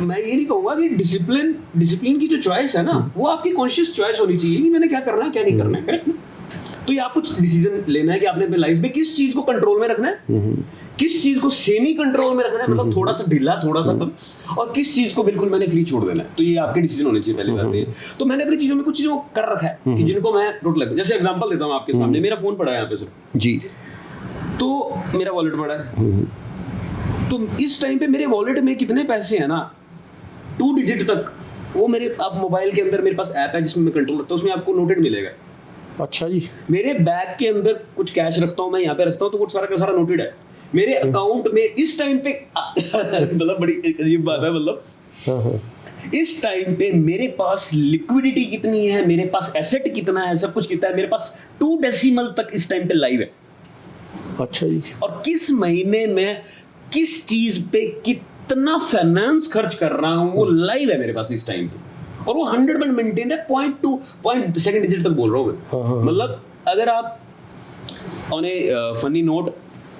मैं ये नहीं कहूंगा कि डिसिप्लिन की जो चॉइस है ना, वो आपकी कॉन्शियस चॉइस होनी चाहिए कि मैंने क्या करना है क्या नहीं करना है, करेक्ट ना? तो ये आपको डिसीजन लेना है कि आपने अपने लाइफ में किस चीज को कंट्रोल में रखना है, किस चीज को सेमी कंट्रोल में रखना है, मतलब थोड़ा सा ढीला थोड़ा सा कम, और किस चीज को बिल्कुल मैंने फ्री छोड़ देना है। तो ये आपके डिसीजन होने चाहिए, पहली बात ये। तो मैंने अपनी चीजों में कुछ चीजों को कर रखा है कि जिनको मैं टोटल लगता है। जैसे एग्जांपल देता हूँ आपके सामने, मेरा फोन पड़ा है यहाँ पे सर जी, तो मेरा वॉलेट पड़ा है, तो इस टाइम पे मेरे वॉलेट में कितने पैसे हैं ना, 2 डिजिट तक, वो मेरे आप मोबाइल के अंदर मेरे पास ऐप है जिसमें मैं कंट्रोल रखता हूँ, उसमें आपको नोटेड मिलेगा। अच्छा जी। मेरे बैग के अंदर कुछ कैश रखता हूँ मैं, यहाँ पे रखता हूँ, तो वो सारा का सारा नोटेड है। मेरे अकाउंट में इस टाइम पे मतलब बड़ी अजीब बात है, मतलब इस टाइम पे मेरे पास लिक्विडिटी कितनी है, मेरे पास एसेट कितना है, सब कुछ कितना है, मेरे पास 2 डेसिमल तक इस टाइम पे लाइव है। अच्छा जी। और किस महीने में किस चीज पे कितना फाइनेंस खर्च कर रहा हूं, वो लाइव है मेरे पास इस टाइम पे। और वो 100% मेंटेन है, पॉइंट सेकंड डिजिट तक बोल रहा हूँ मैं। मतलब अगर आप ऑन ए फनी नोट,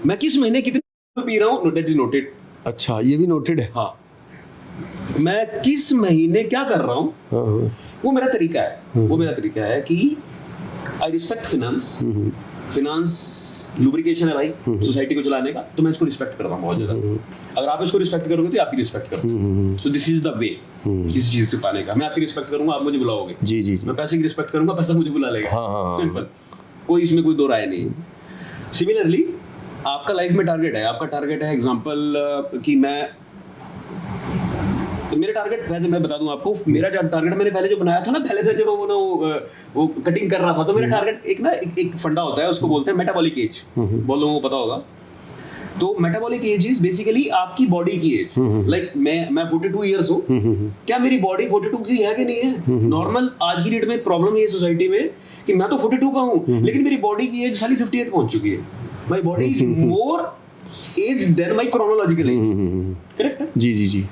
मैं किस महीने कितने पी रहा हूँ, दैट इज नोटेड। अच्छा, ये भी नोटेड है। हाँ, मैं किस महीने क्या कर रहा हूँ, वो मेरा तरीका है। वो मेरा तरीका है कि आई रिस्पेक्ट फिनांस लुब्रिकेशन है भाई सोसाइटी को चलाने का, तो मैं इसको रिस्पेक्ट करता हूँ बहुत ज्यादा। अगर आप इसको रिस्पेक्ट करोगे तो आपकी रिस्पेक्ट करोगे। So this is the way किसी चीज से पाने का। मैं आपकी रिस्पेक्ट करूंगा, आप मुझे बुलाओगे। जी जी। मैं पैसे की रिस्पेक्ट करूंगा, पैसा मुझे बुला लेगा। सिंपल, कोई इसमें कोई दो राय नहीं। सिमिलरली आपका लाइफ में टारगेट है, आपका टारगेट है एग्जांपल कि मेरे टारगेट पहले मैं बता दूं आपको, मेरा टारगेट मैंने पहले जो बनाया था ना, पहले मैं जब वो कटिंग कर रहा था, तो मेरा टारगेट एक फंडा होता है, उसको बोलते हैं मेटाबॉलिक एज, बहुत लोगों को पता होगा। तो मेटाबॉलिक एज इज बेसिकली आपकी बॉडी की एज। लाइक मैं 42 इयर्स हूँ, क्या मेरी बॉडी 42 की है कि नहीं है? नॉर्मल आज की डेट में प्रॉब्लम ये सोसाइटी में कि मैं तो 42 का हूँ, लेकिन मेरी बॉडी की एज साली 58 पहुंच चुकी है। My body is more age than my chronological age. Correct है? जी जी जी।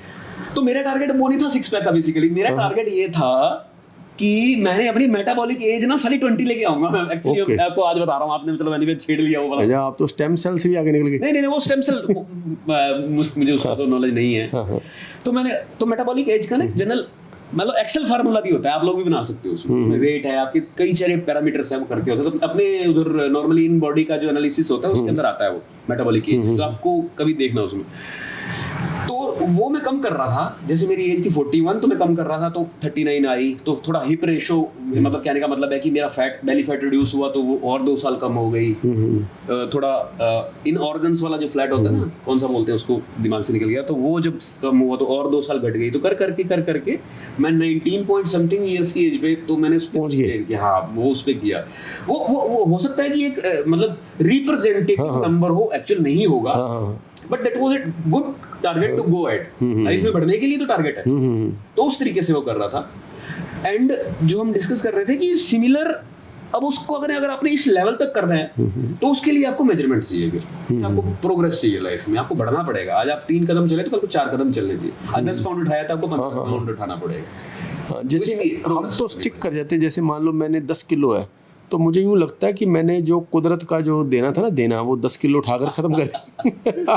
तो मेरा टारगेट वो नहीं था सिक्स पैक का, बेसिकली मेरा टारगेट ये था कि मैंने अपनी मेटाबॉलिक एज ना साली 20 लेके आऊंगा। मैं एक्चुअली आपको आज बता रहा हूँ, आपने मतलब मैंने छेड़ लिया वो वाला। अच्छा, आप तो स्टेम सेल से भी आगे निकल गए। नहीं, वो स्टेम सेल मुझे उसका तो नॉलेज नहीं है। तो मेटाबॉलिक एज का ना जनरल मतलब एक्सेल फार्मूला भी होता है, आप लोग भी बना सकते हो उसमें। वेट है, आपके कई सारे पैरामीटर्स हैं, वो करके होता है। तो अपने उधर नॉर्मली इन बॉडी का जो एनालिसिस होता है उसके अंदर आता है वो मेटाबॉलिक एज, तो आपको कभी देखना उसमें। तो वो मैं कम कर रहा था, जैसे मेरी एज थी 41, तो मैं कम कर रहा था, तो 39 आई, तो थोड़ा हिप रेशो, मतलब कहने का मतलब है कि मेरा फैट, बेली फैट रिड्यूस हुआ, तो वो और 2 साल कम हो गई। थोड़ा इन ऑर्गन्स वाला जो फ्लैट होता है ना, कौन सा बोलते हैं उसको, दिमाग से निकल गया, तो वो जब कम हुआ तो और 2 साल घट गई। तो कर करके मैं 19 पॉइंट समथिंग ईयर्स की एज पे, तो मैंने पहुंच गया। हाँ, वो उस पे किया। वो हो सकता है कि एक मतलब रिप्रेजेंटेटिव नंबर हो, एक्चुअल नहीं होगा, but that was a good target to go at. Life में बढ़ने के लिए तो टारगेट है, तो उस तरीके से वो कर रहा था। एंड जो हम डिस्कस कर रहे थे कि सिमिलर, अब उसको अगर आपने इस लेवल तक करना है, तो उसके लिए आपको मेजरमेंट चाहिए, फिर आपको प्रोग्रेस चाहिए लाइफ में, आपको बढ़ना पड़ेगा। आज आप 3 कदम चले तो कल को 4 कदम चलने चाहिए। आज 10 पाउंड उठाया तो आपको 15 पाउंड उठाना पड़ेगा। जैसे हम तो स्टिक कर जाते हैं, जैसे मान लो मैंने 10 किलो है, तो मुझे यूँ लगता है कि मैंने जो कुदरत का जो देना था ना देना, वो 10 किलो उठाकर ख़त्म कर दिया।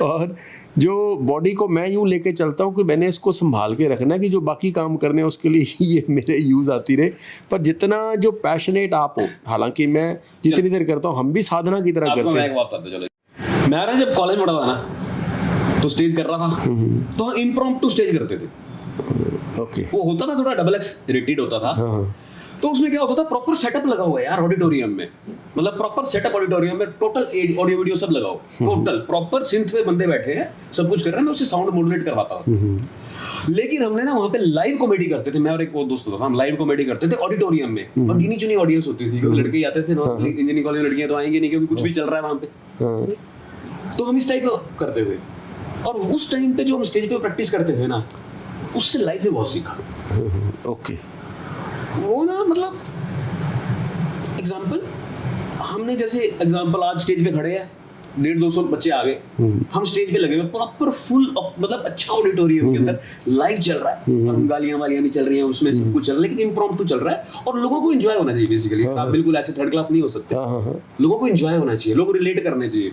और जो बॉडी को मैं यूँ लेके चलता हूँ कि मैंने इसको संभाल के रखना है, कि जो बाकी काम करने हैं उसके लिए ये मेरे यूज़ आती रहे। पर जितना जो पैशनेट आप हो, हालांकि मैं जितनी देर करता हूँ, हम भी साधना की तरह करते हैं। मैं जब कॉलेज में पढ़ा था ना, तो स्टेज कर रहा था, तो हम इम्प्रॉम्प्टू स्टेज करते थे। ओके, वो होता था थोड़ा डबल एक्स रेटेड होता था। तो उसमें क्या होता था, प्रॉपर सेटअप लगा हुआ है यार ऑडिटोरियम में, मतलब प्रॉपर सेटअप ऑडिटोरियम में, टोटल ऑडियो वीडियो सब लगाओ, टोटल प्रॉपर सिंथ पे बंदे बैठे हैं, सब कुछ कर रहे हैं, मैं उसे साउंड मॉड्यूलेट करवाता था। लेकिन हमने ना वहाँ पे लाइव कॉमेडी करते थे, मैं और एक और दोस्त होता था, हम लाइव कॉमेडी करते थे ऑडिटोरियम में, और गिनी चुनी ऑडियंस होती थी, क्योंकि लड़के आते थे, इंजीनियरिंग कॉलेज में लड़कियां तो आएंगे नहीं, क्योंकि कुछ भी चल रहा है वहाँ पे। तो हम इस टाइप का करते थे, और उस टाइम पे जो हम स्टेज पे प्रैक्टिस करते थे ना, उससे लाइफ में बहुत सीखा। ओके, वो ना मतलब एग्जाम्पल, हमने जैसे एग्जाम्पल आज स्टेज पे खड़े हैं, 150-200 बच्चे आ गए, हम स्टेज पे लगे हुए, प्रॉपर फुल मतलब अच्छा ऑडिटोरियम के अंदर लाइव चल रहा है, और हम गालियां वालियां भी चल रही हैं उसमें, सब कुछ चल रहा है, लेकिन इम्प्रॉम्प्टू चल रहा है, और लोगों को एंजॉय होना चाहिए। बेसिकली आप बिल्कुल ऐसे थर्ड क्लास नहीं हो सकते, लोगों को एंजॉय होना चाहिए, लोग रिलेट करने चाहिए।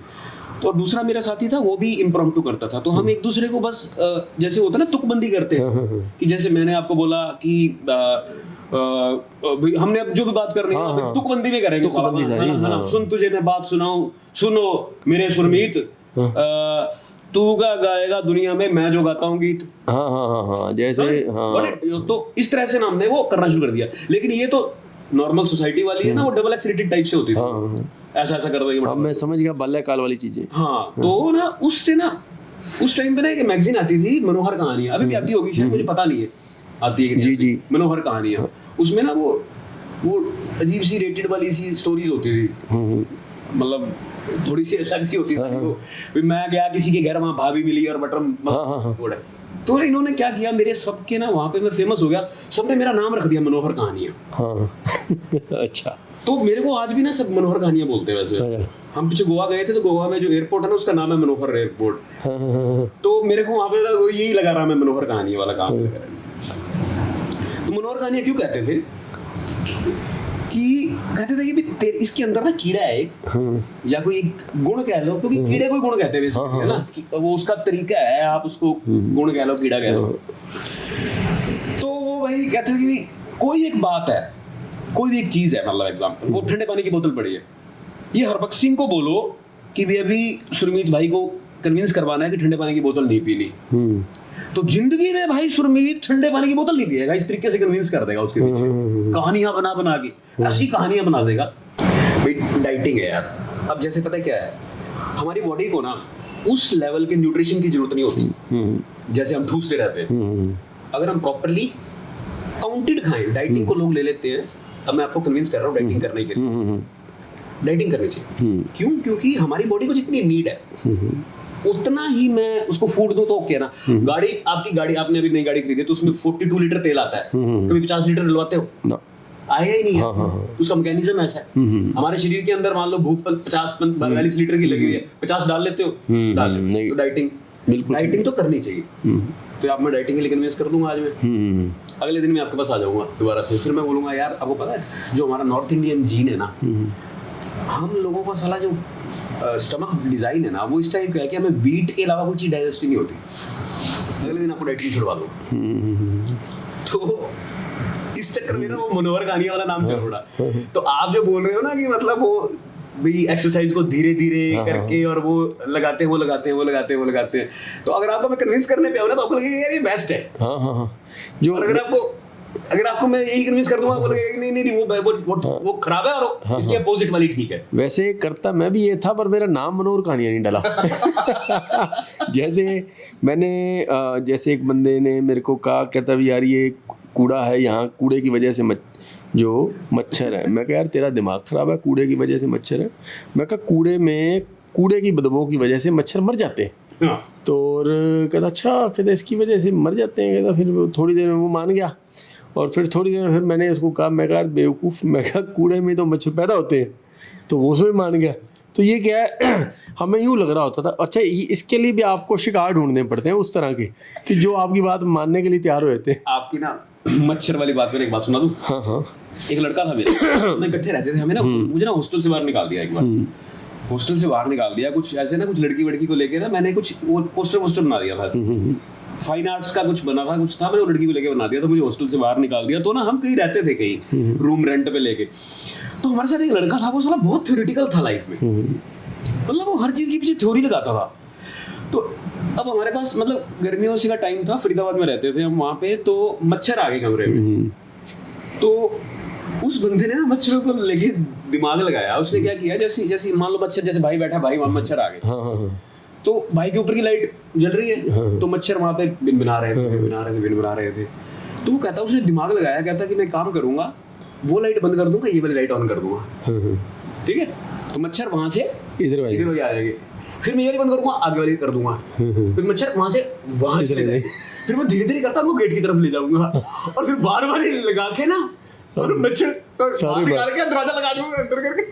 तो दूसरा मेरा साथी था, वो भी इम्प्रॉम्प्टू करता था, तो हम एक दूसरे को बस जैसे होता है ना तुकबंदी करते हैं, कि जैसे मैंने आपको बोला कि हमने अब जो भी बात करनी है तुकबंदी में करेंगे। सुन तुझे मैं बात सुनाऊं, सुनो मेरे सुरमीत, तू क्या गाएगा दुनिया में, मैं जो गाता हूँ गीत। जैसे तो इस तरह से ना हमने वो करना शुरू कर दिया। लेकिन ये तो नॉर्मल सोसाइटी वाली है ना, वो डबल एक्स टाइप से होती थी, ऐसा कर रही है। मैं समझ गया, बाल्यकाल वाली चीजें। हाँ, तो ना उससे ना उस टाइम पे ना एक मैगजीन आती थी, मनोहर कहानियां, अभी भी आती होगी शायद, मुझे पता नहीं है आती है कि नहीं। जी, मनोहर कहानियां, उसमें ना वो अजीब सी रेटेड वाली सी स्टोरीज होती थी, मतलब थोड़ी सी अलग सी होती थी। मैं गया किसी के घर, वहाँ भाभी मिली और बटर। तो इन्होंने क्या किया, मेरे सबके ना वहाँ पे मैं फेमस हो गया, सबने मेरा नाम रख दिया मनोहर कहानियां। अच्छा, तो मेरे को आज भी ना सब मनोहर कहानियां बोलते हैं। वैसे हम पीछे गोवा गए थे, तो गोवा में जो एयरपोर्ट है ना, उसका नाम है मनोहर एयरपोर्ट। तो मेरे को वहाँ पे यही लगा रहा, मैं मनोहर कहानी वाला काम कर रहा। तो मनोहर कहानियां क्यों कहते थे कि कहते थे कि भी इसके अंदर ना कीड़ा है एक, या कोई एक गुण कह लो, क्योंकि कीड़े को गुण कहते हैं है ना, वो उसका तरीका है, आप उसको गुण कह लो, कीड़ा कह लो। तो वो भाई कहते थे कि कोई एक बात है, कोई भी एक चीज है, मतलब एग्जाम्पल वो ठंडे पानी की बोतल पड़ी है, ये हरबख्श सिंह को बोलो कि भी अभी सुरमीत भाई को कन्विंस करवाना है कि ठंडे पानी की बोतल नहीं पीनी, तो जिंदगी में भाई सुरमीत ठंडे पानी की बोतल नहीं पिएगा, इस तरीके से कन्विंस कर देगा उसके पीछे, कहानियां बना बना के ऐसी कहानियां बना देगा। भाई डाइटिंग है यार, अब जैसे पता है क्या है, हमारी बॉडी को ना उस लेवल के न्यूट्रिशन की जरूरत नहीं होती जैसे हम ठूसते रहते हैं। अगर हम प्रॉपरली काउंटेड खाएं, डाइटिंग को लोग ले लेते हैं, अब मैं आपको कन्विंस कर रहा हूँ डाइटिंग करने के लिए, डाइटिंग करनी चाहिए। क्यों? क्योंकि हमारी बॉडी को जितनी नीड है उतना ही मैं उसको फूड दूं तो ओके ना। गाड़ी, आपकी गाड़ी, आपने अभी नई गाड़ी खरीदी तो उसमें 42 लीटर तेल आता है, कभी 50 लीटर डलवाते हो? आएगा ही नहीं है। उसका मैकेनिज्म ऐसा है। हमारे शरीर के अंदर मान लो भूख 50-42 लीटर की लगी हुई है, 50 डाल लेते हो, डाल लेते हो। तो डाइटिंग तो करनी चाहिए। तो आप मैं डाइटिंग के लिए कन्विंस कर दूंगा आज मैं, अगले दिन मैं आपके पास आ जाऊंगा दोबारा से, फिर मैं बोलूंगा यार आपको पता है जो हमारा नॉर्थ इंडियन जीन है ना, हम लोगों का साला जो स्टमक डिजाइन है ना वो इस टाइप का है कि हमें वीट के अलावा कोई चीज डाइजेस्ट नहीं होती। अगले दिन आपको डाइटिंग छुड़वा दो। तो इस चक्कर में ना वो मनोहर कहानियां वाला नाम चल पड़ा। तो आप जो बोल रहे हो ना कि मतलब वो भाई एक्सरसाइज को धीरे धीरे करके और वो लगाते हैं, तो अगर आपको मैं कन्विंस करने पे आओ ना तो आपको लगेगा यार ये बेस्ट है। जो अगर आपको मैं यही कन्विंस कर दूंगा, आपको लगेगा कि नहीं वो खराब है और इसके अपोजिट वाली ठीक है। वैसे करता मैं भी ये था, पर मेरा नाम मनोहर कहानियां नहीं डाला। जैसे मैंने जैसे एक बंदे ने मेरे को कहा, कहता भी यार ये कूड़ा है, यहाँ कूड़े की वजह से जो मच्छर है। मैं कहा यार तेरा दिमाग खराब है, कूड़े की वजह से मच्छर है। मैं कहा कूड़े में कूड़े की बदबू की वजह से मच्छर मर जाते हैं। तो कहता अच्छा, कहता इसकी वजह से मर जाते हैं। कहता फिर थोड़ी देर में वो मान गया, और फिर थोड़ी देर फिर मैंने उसको कहा, मैं कहा बेवकूफ़, मैं कहा कूड़े में तो मच्छर पैदा होते हैं, तो वो उसमें मान गया। तो ये क्या है, हमें यूँ लग रहा होता था अच्छा इसके लिए भी आपको शिकार ढूंढने पड़ते हैं उस तरह के कि जो आपकी बात मानने के लिए तैयार हो जाते हैं। आपकी ना मच्छर वाली बात में एक बात सुना दूं। हाँ। एक लड़का था मेरा, मैं इकट्ठे रहते थे, हमें ना मुझे ना हॉस्टल से बाहर निकाल दिया एक बार। हॉस्टल से बाहर निकाल दिया, कुछ ऐसे ना कुछ लड़की को लेके ना मैंने कुछ वो पोस्टर बना दिया था, फाइन आर्ट्स का कुछ बना था, कुछ था, मैंने वो लड़की को लेके बना दिया, तो मुझे हॉस्टल से बाहर निकाल दिया। तो ना हम कहीं रहते थे, कहीं रूम रेंट पे लेके, तो हमारे साथ एक लड़का था, वो साला बहुत थ्योरेटिकल था लाइफ में, मतलब वो हर चीज के पीछे थ्योरी लगाता था। तो अब हमारे पास मतलब गर्मियों से का टाइम था, फरीदाबाद में रहते थे हम वहाँ पे, तो मच्छर आ गए कमरे में। तो उस बंदे ने ना मच्छरों को लेके दिमाग लगाया। उसने क्या किया, जैसे मान लो मच्छर, जैसे भाई बैठा, भाई वहाँ मच्छर आ गए, तो भाई के ऊपर की लाइट जल रही है, तो मच्छर वहाँ पे बिन बना रहे थे। तो वो कहता, उसने दिमाग लगाया, कहता कि मैं काम करूंगा, वो लाइट बंद कर दूंगा, ये वाली लाइट ऑन कर दूंगा, ठीक है, तो मच्छर वहां से इधर आ जाएंगे, फिर मैं ये बंद करूंगा, आगे वाली कर दूंगा, फिर मच्छर वहां से वहां चले जाएंगे, फिर मैं धीरे धीरे करता हूँ गेट की तरफ ले जाऊंगा, और फिर बार वाली लगा के ना, और मच्छर निकाल के दरवाजा लगा दूंगा अंदर करके।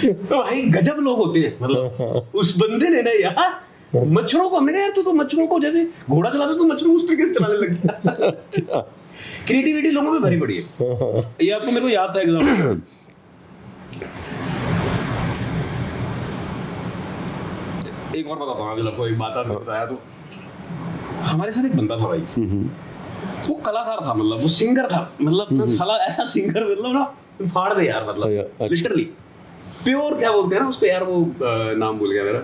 तो भाई गजब लोग होते हैं, मतलब उस बंदे ने ना यार मच्छरों को, हमने कहा यार तू तो मच्छरों को जैसे घोड़ा चलाता, तू मच्छरों को उस तरीके से चलाने लग गया। क्रिएटिविटी लोगों में भरी पड़ी है। ये आपको मेरे को याद था एग्जाम्पल, एक और बताता हूँ आपको, एक बात आपने बताया। तो हमारे साथ एक बंदा था भाई, वो कलाकार था, मतलब वो सिंगर था, मतलब ना साला ऐसा सिंगर, मतलब ना फाड़ दे यार, मतलब लिटरली प्योर, क्या बोलते हैं ना उसको यार, वो नाम भूल गया मेरा,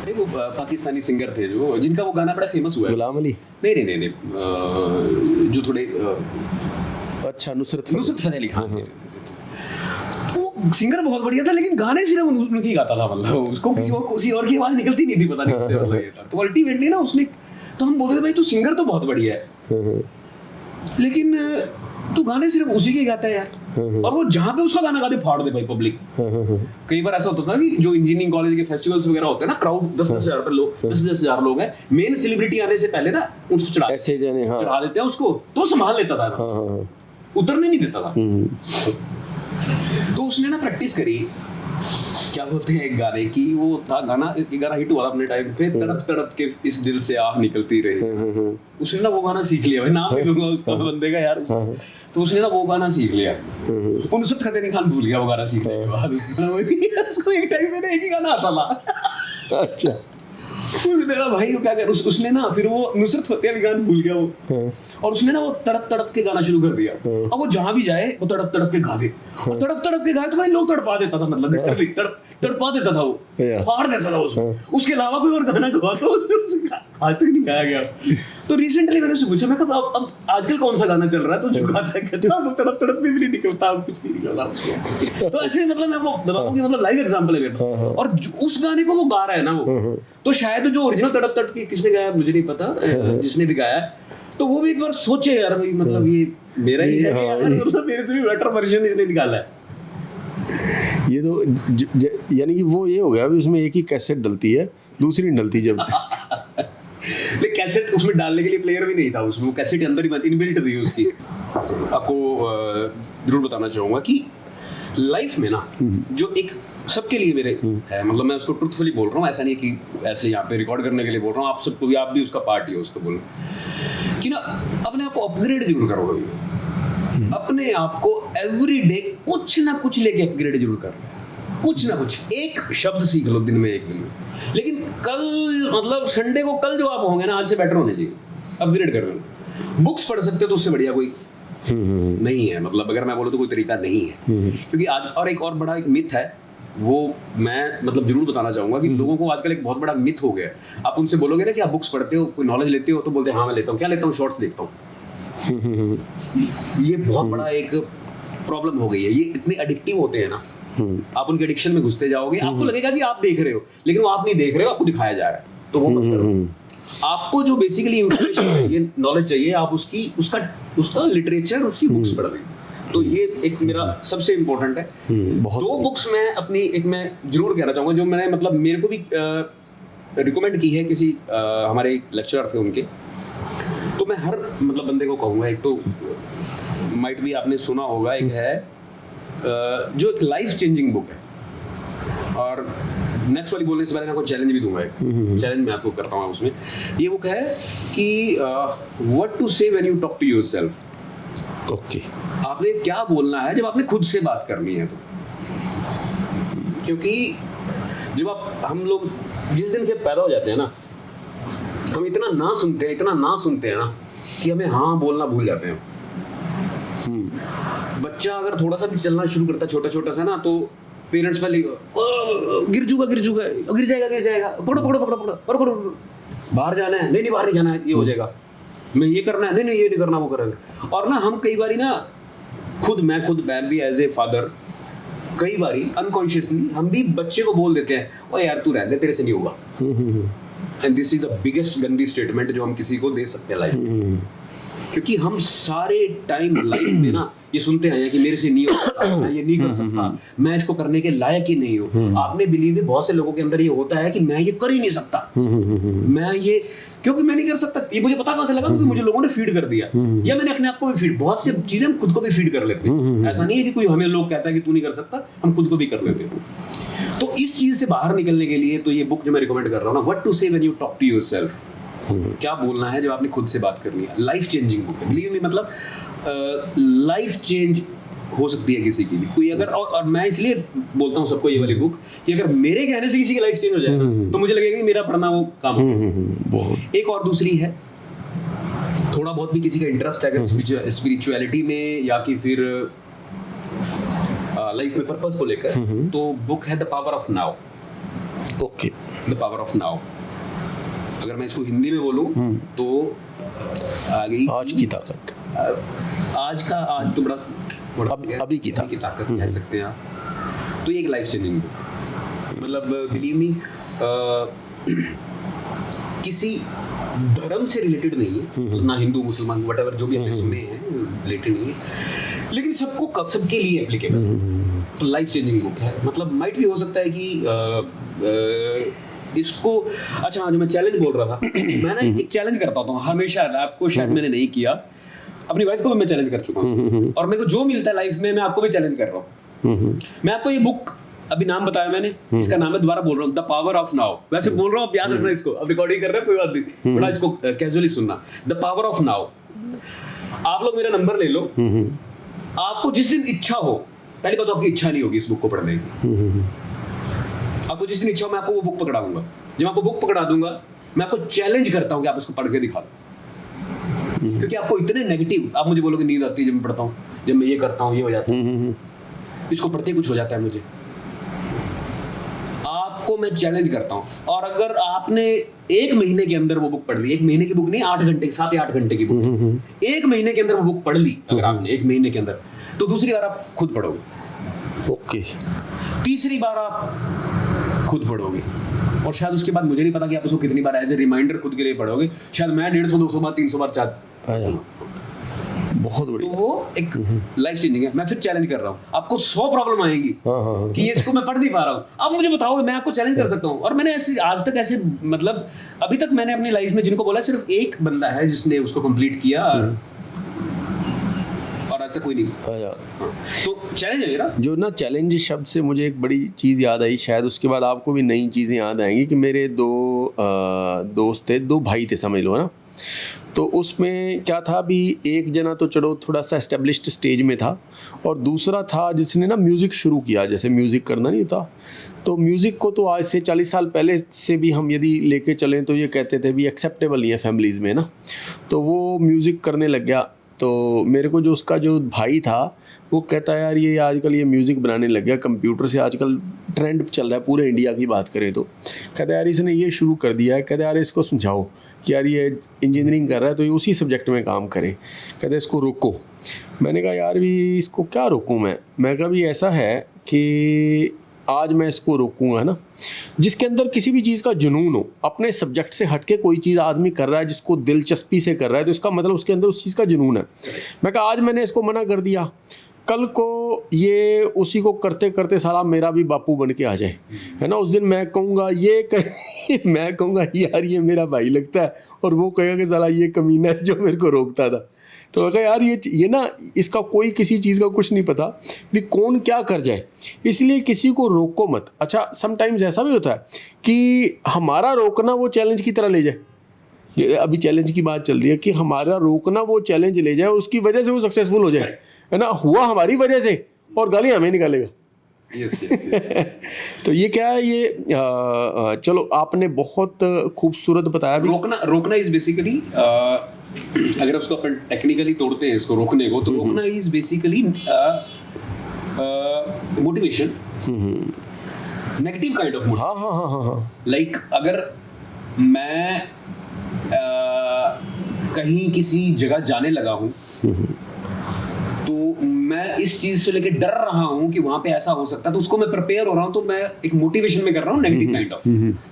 अरे वो पाकिस्तानी सिंगर थे जो, जिनका वो गाना बड़ा फेमस हुआ है, गुलाम अली, नहीं, जो थोड़े अच्छा नुसरत फतेह अली खान थे। वो सिंगर बहुत बढ़िया था, लेकिन गाने सिर्फ उनकी गाता था, मतलब उसको किसी और की आवाज निकलती नहीं थी, पता नहीं किससे, मतलब ये था। तो अल्टीमेटली ना उसने, तो हम बोलते थे भाई तू सिंगर तो बहुत बढ़िया है, लेकिन तू गाने सिर्फ उसी के गाता है यार, और वो जहाँ पे उसका गाना गाते फाड़ दे भाई पब्लिक। कई बार ऐसा होता था कि जो इंजीनियरिंग कॉलेज के फेस्टिवल्स वगैरह होते हैं ना, क्राउड 10,000 लोग हैं, मेन सेलिब्रिटी आने से पहले ना उसको चढ़ा देते हैं उसको, तो संभाल लेता था ना, उतरने नहीं देता था। तो उसने ना प्रैक्टिस करी क्या बोलते हैं एक गाने की, वो था गाना, ये गाना हिट हुआ था अपने टाइम पे, तड़प तड़प के इस दिल से आह निकलती रही। उसने ना वो गाना सीख लिया, भाई नाम नहीं दूंगा उसका बंदे का यार, तो उसने ना वो गाना सीख लिया। वो नुसरत फतेह अली खान भूल गया वो गाना सीखने के बाद। उसको एक टाइम में ना एक ही गाना आता था। अच्छा, उसने ना भाई वो क्या कर, उसने ना फिर वो नुसरत फतेह अली खान भूल गया वो, और उसने ना वो तड़प तड़प के गाना शुरू कर दिया। अब वो जहां भी जाए वो तड़प तड़प के गा दे, तड़प तड़प के गाए तो भाई लोग तड़पा देता था, मतलब लिटरली तड़पा देता था वो, फाड़ देता था उसको। उसके अलावा कोई और गाना गा दो, उससे आज तक नहीं गाया गया। तो रिसेंटली मैंने उससे पूछा, मैं कहा अब आजकल कौन सा गाना चल रहा है तो जो गाता है, कहता है तड़प तड़प में भी नहीं निकलता, कुछ नहीं निकलता। तो ऐसे मतलब मैं वो बताऊं कि मतलब लाइव एग्जांपल है मेरा, और उस गाने को वो गा रहा है ना वो, तो शायद जो ओरिजिनल तड़प तड़प की किसने गाया मुझे नहीं पता, जिसने भी गाया, तो वो भी एक बार सोचे यार भाई, मतलब ये मेरा ही है यार, मतलब मेरे से भी बेटर वर्जन इसने निकाला है। ये तो यानी कि वो ये हो गया, अभी उसमें एक ही कैसेट डलती है, दूसरी नहीं डलती जब। लेकिन कैसेट उसमें डालने के लिए प्लेयर भी नहीं था उसमें, वो कैसेट अंदर ही इनबिल्ट थी उसकी। आपको जरूर बताना चाहूँगा कि लाइफ में ना जो एक सबके लिए मेरे है, मतलब मैं उसको ट्रुथफुली बोल रहा हूँ, ऐसा नहीं है कि ऐसे यहाँ पे रिकॉर्ड करने के लिए बोल रहा हूँ, आप सबको भी, आप भी उसका पार्ट ही हो उसको बोल, कि ना अपने आप को अपग्रेड जरूर करो कभी, अपने आप को एवरी डे कुछ ना कुछ लेके अपग्रेड जरूर कर लो, कुछ ना कुछ एक शब्द सीख लो दिन में, एक दिन में, लेकिन कल मतलब संडे को कल जो आप होंगे ना आज से बेटर होने चाहिए, अपग्रेड कर लो। बुक्स पढ़ सकते हो तो उससे बढ़िया कोई नहीं है, मतलब अगर मैं बोलूँ तो कोई तरीका नहीं है, क्योंकि आज और एक और बड़ा एक मिथ है, वो मैं मतलब जरूर बताना चाहूंगा कि लोगों को आजकल एक बहुत बड़ा मिथ हो गया है। आप उनसे बोलोगे ना कि आप बुक्स पढ़ते हो, कोई नॉलेज लेते हो, तो बोलते हैं हाँ मैं लेता हूँ। क्या लेता हूँ? शॉर्ट्स देखता हूँ। ये बहुत बड़ा एक प्रॉब्लम हो गई है, ये इतने एडिक्टिव होते हैं ना, आप उनके एडिक्शन में घुसते जाओगे, आपको लगेगा कि आप देख रहे हो, लेकिन वो आप नहीं देख रहे हो, आपको दिखाया जा रहा है, तो वो मत करो। आपको जो बेसिकली इंफॉर्मेशन चाहिए, नॉलेज चाहिए, आप उसकी उसका लिटरेचर, उसकी बुक्स पढ़ रहे हो। तो ये एक मेरा सबसे इम्पोर्टेंट है। दो बुक्स मैं अपनी, एक मैं जरूर कहना चाहूँगा जो मैंने मतलब मेरे को भी रिकमेंड की है किसी हमारे लेक्चरर थे उनके, तो मैं हर मतलब बंदे को कहूँगा, एक तो माइट भी आपने सुना होगा, एक है जो एक लाइफ चेंजिंग बुक है, और नेक्स्ट वाली बोलने से पहले मैं आपको चैलेंज भी दूंगा, एक चैलेंज मैं आपको करता हूँ उसमें। ये बुक है कि what to say when you talk to yourself. Okay, आपने क्या बोलना है जब आपने खुद से बात करनी है, तो क्योंकि जब हम लोग जिस दिन से पैदा हो जाते हैं ना, हम इतना ना सुनते हैं ना कि हमें हाँ बोलना भूल जाते हैं। बच्चा अगर थोड़ा सा भी चलना शुरू करता है, छोटा सा ना, तो पेरेंट्स पहले गिर जाएगा, पकड़ो, बाहर जाना है, नहीं बाहर नहीं जाना है, ये हो जाएगा, मैं ये करना है, नहीं ये नहीं करना, वो करेंगे। और ना हम कई बारी ना मैं भी एज ए फादर कई बारी अनकॉन्शियसली हम भी बच्चे को बोल देते हैं, ओ यार तू रहने दे, तेरे से नहीं होगा। And this is the biggest गंदी स्टेटमेंट जो हम किसी को दे सकते हैं लाइफ में, क्योंकि हम सारे टाइम लाइफ में ना ये सुनते आए हैं कि मेरे से नहीं हो सकता, मैं ये नहीं कर सकता, मैं इसको करने के लायक ही नहीं हूँ। आपने बिलीव है बहुत से लोगों के अंदर ये होता है कि मैं ये कर ही नहीं सकता, मैं ये क्योंकि मैं नहीं कर सकता, ये मुझे पता कहाँ से लगा, क्योंकि मुझे लोगों ने फीड कर दिया, या मैंने अपने आप को भी फीड, बहुत सी चीजें हम खुद को भी फीड कर लेते हैं। ऐसा नहीं है कि कोई हमें लोग कहता है कि तू नहीं कर सकता, हम खुद को भी कर लेते हैं। तो इस चीज से बाहर निकलने के लिए तो ये बुक जो मैं रिकमेंड कर रहा हूँ ना, what to say when you talk to yourself, क्या बोलना है जब आपने खुद से बात करनी है। लाइफ चेंजिंग बुक है, बिलीव मी, मतलब लाइफ चेंज हो सकती है किसी की भी, कोई अगर और मैं इसलिए बोलता हूँ सबको ये वाली बुक कि अगर मेरे कहने से किसी की लाइफ चेंज हो जाए ना, तो मुझे लगेगा कि मेरा पढ़ना वो काम हो। एक और दूसरी है, थोड़ा बहुत भी किसी का इंटरेस्ट है अगर स्पिरिचुअलिटी में या कि फिर लाइफ में पर्पस को लेकर, तो बुक है the power of now. Okay, the power of now, अगर मैं इसको हिंदी में बोलूं तो आज की ताकत, आज तो बड़ा अभी की ताकत कह सकते हैं आप। तो ये एक लाइफ चेंजिंग, मतलब बिलीव मी, किसी धर्म से रिलेटेड नहीं है, ना हिंदू मुसलमान व्हाटएवर जो भी हमने सुने हैं रिलेटेड नहीं है, लेकिन सबके लिए एप्लीकेबल। तो लाइफ चेंजिंग बुक है, मतलब माइट भी हो सकता है कि इसको, अच्छा जो मैं चैलेंज बोल रहा था, मैं ना एक चैलेंज करता हूँ हमेशा, आपको शायद मैंने नहीं किया, अपनी वाइफ को भी मैं चैलेंज कर चुका हूँ, और मेरे को जो मिलता है लाइफ में मैं आपको भी चैलेंज कर रहा हूँ। मैं आपको ये बुक अभी नाम बताया मैंने, इसका नाम है, दोबारा बोल रहा हूँ, द पावर ऑफ नाउ। वैसे बोल रहा हूँ, आप याद रखना इसको, अब रिकॉर्डिंग कर रहे हैं कोई बात नहीं, बड़ा इसको कैजुअली सुनना। The power of now. आप लोग मेरा नंबर ले लो, आपको जिस दिन इच्छा हो, पहली बात तो आपकी इच्छा नहीं होगी इस बुक को पढ़ने की, आपको जिस दिन इच्छा हो मैं आपको वो बुक पकड़ाऊंगा। जब आपको बुक पकड़ा दूंगा, मैं आपको चैलेंज करता हूँ कि आप इसको पढ़ के दिखा दो। क्योंकि आपको इतने नेगेटिव, आप मुझे बोलोगे नींद आती है जब मैं पढ़ता हूँ, जब मैं ये करता हूँ ये हो जाता है, इसको पढ़ते ही कुछ हो जाता है मुझे। आपको मैं चैलेंज करता हूँ, और अगर आपने 1 महीने के अंदर वो बुक पढ़ ली, 1 महीने की बुक नहीं, 8 घंटे, 7 या 8 घंटे की बुक, 1 महीने के अंदर वो बुक पढ़ ली अगर आपने 1 महीने के अंदर, तो दूसरी बार आप खुद पढ़ोगे, ओके, तीसरी बार आप खुद पढ़ोगे, और शायद उसके बाद मुझे नहीं पता कि आप उसको कितनी बार एज ए रिमाइंडर खुद के लिए पढ़ोगे। शायद मैं 150, 200 बार, 300 बार बहुत तो बढ़िया। वो एक लाइफ चेंजिंग है। मैं फिर चैलेंज कर रहा हूँ, आपको 100 प्रॉब्लम आएंगी कि ये इसको मैं पढ़ नहीं पा रहा हूँ, आप मुझे बताओगे, मैं आपको चैलेंज कर सकता हूँ। और मैंने ऐसे आज तक ऐसे, मतलब अभी तक मैंने अपनी लाइफ में जिनको बोला, सिर्फ एक बंदा है जिसने उसको कंप्लीट किया, और आज तक कोई नहीं। तो चैलेंज है मेरा। जो ना चैलेंज शब्द से मुझे एक बड़ी चीज़ याद आई, शायद उसके बाद आपको भी नई चीज़ें याद आएंगी, कि मेरे 2 दोस्त थे, 2 भाई थे समझ लो, है ना। तो उसमें क्या था, भी एक जना तो चलो थोड़ा सा एस्टेब्लिश्ड स्टेज में था, और दूसरा था जिसने ना म्यूज़िक शुरू किया, जैसे म्यूज़िक करना नहीं होता, तो म्यूज़िक को तो आज से 40 साल पहले से भी हम यदि लेके चलें तो ये कहते थे भी एक्सेप्टेबल नहीं है फैमिलीज़ में ना। तो वो म्यूज़िक करने लग गया। तो मेरे को जो उसका जो भाई था वो कहता है, यार ये आजकल ये म्यूज़िक बनाने लग गया, कंप्यूटर से आजकल ट्रेंड चल रहा है, पूरे इंडिया की बात करें तो। कहता है यार इसने ये शुरू कर दिया है, कहता है यार इसको समझाओ कि यार ये इंजीनियरिंग कर रहा है तो ये उसी सब्जेक्ट में काम करे, कहते हैं इसको रोको। मैंने कहा यार भी इसको क्या रोकूं मैं कहा भी ऐसा है कि आज मैं इसको रोकूंगा ना, जिसके अंदर किसी भी चीज़ का जुनून हो, अपने सब्जेक्ट से हटके कोई चीज़ आदमी कर रहा है जिसको दिलचस्पी से कर रहा है, तो इसका मतलब उसके अंदर उस चीज़ का जुनून है। मैं कहा आज मैंने इसको मना कर दिया, कल को ये उसी को करते करते साला मेरा भी बापू बन के आ जाए, है ना। उस दिन मैं कहूँगा मैं कहूँगा यार ये मेरा भाई लगता है, और वो कहेगा कि साला ये कमीना है जो मेरे को रोकता था। तो मैं कहा यार ये ना, इसका कोई किसी चीज़ का कुछ नहीं पता भी कौन क्या कर जाए, इसलिए किसी को रोको मत। अच्छा समटाइम्स ऐसा भी होता है कि हमारा रोकना वो चैलेंज की तरह ले जाए, अभी चैलेंज की बात चल रही है कि हमारा रोकना वो चैलेंज ले जाए, उसकी वजह से वो सक्सेसफुल हो जाए, है ना। हुआ हमारी वजह से और गाली हमें निकालेगा। yes. तो ये क्या है, ये चलो आपने बहुत खूबसूरत बताया भी। रोकना इज बेसिकली, अगर उसको अपन टेक्निकली तोड़ते हैं इसको रोकने को, तो रोकना is basically motivation, negative kind of motivation. हाँ। लाइक अगर मैं कहीं किसी जगह जाने लगा हूँ, तो मैं इस चीज से लेके डर रहा हूँ कि वहां पे ऐसा हो सकता है, तो उसको मैं प्रिपेयर हो रहा हूँ, तो मैं एक मोटिवेशन में कर रहा हूँ, negative kind of,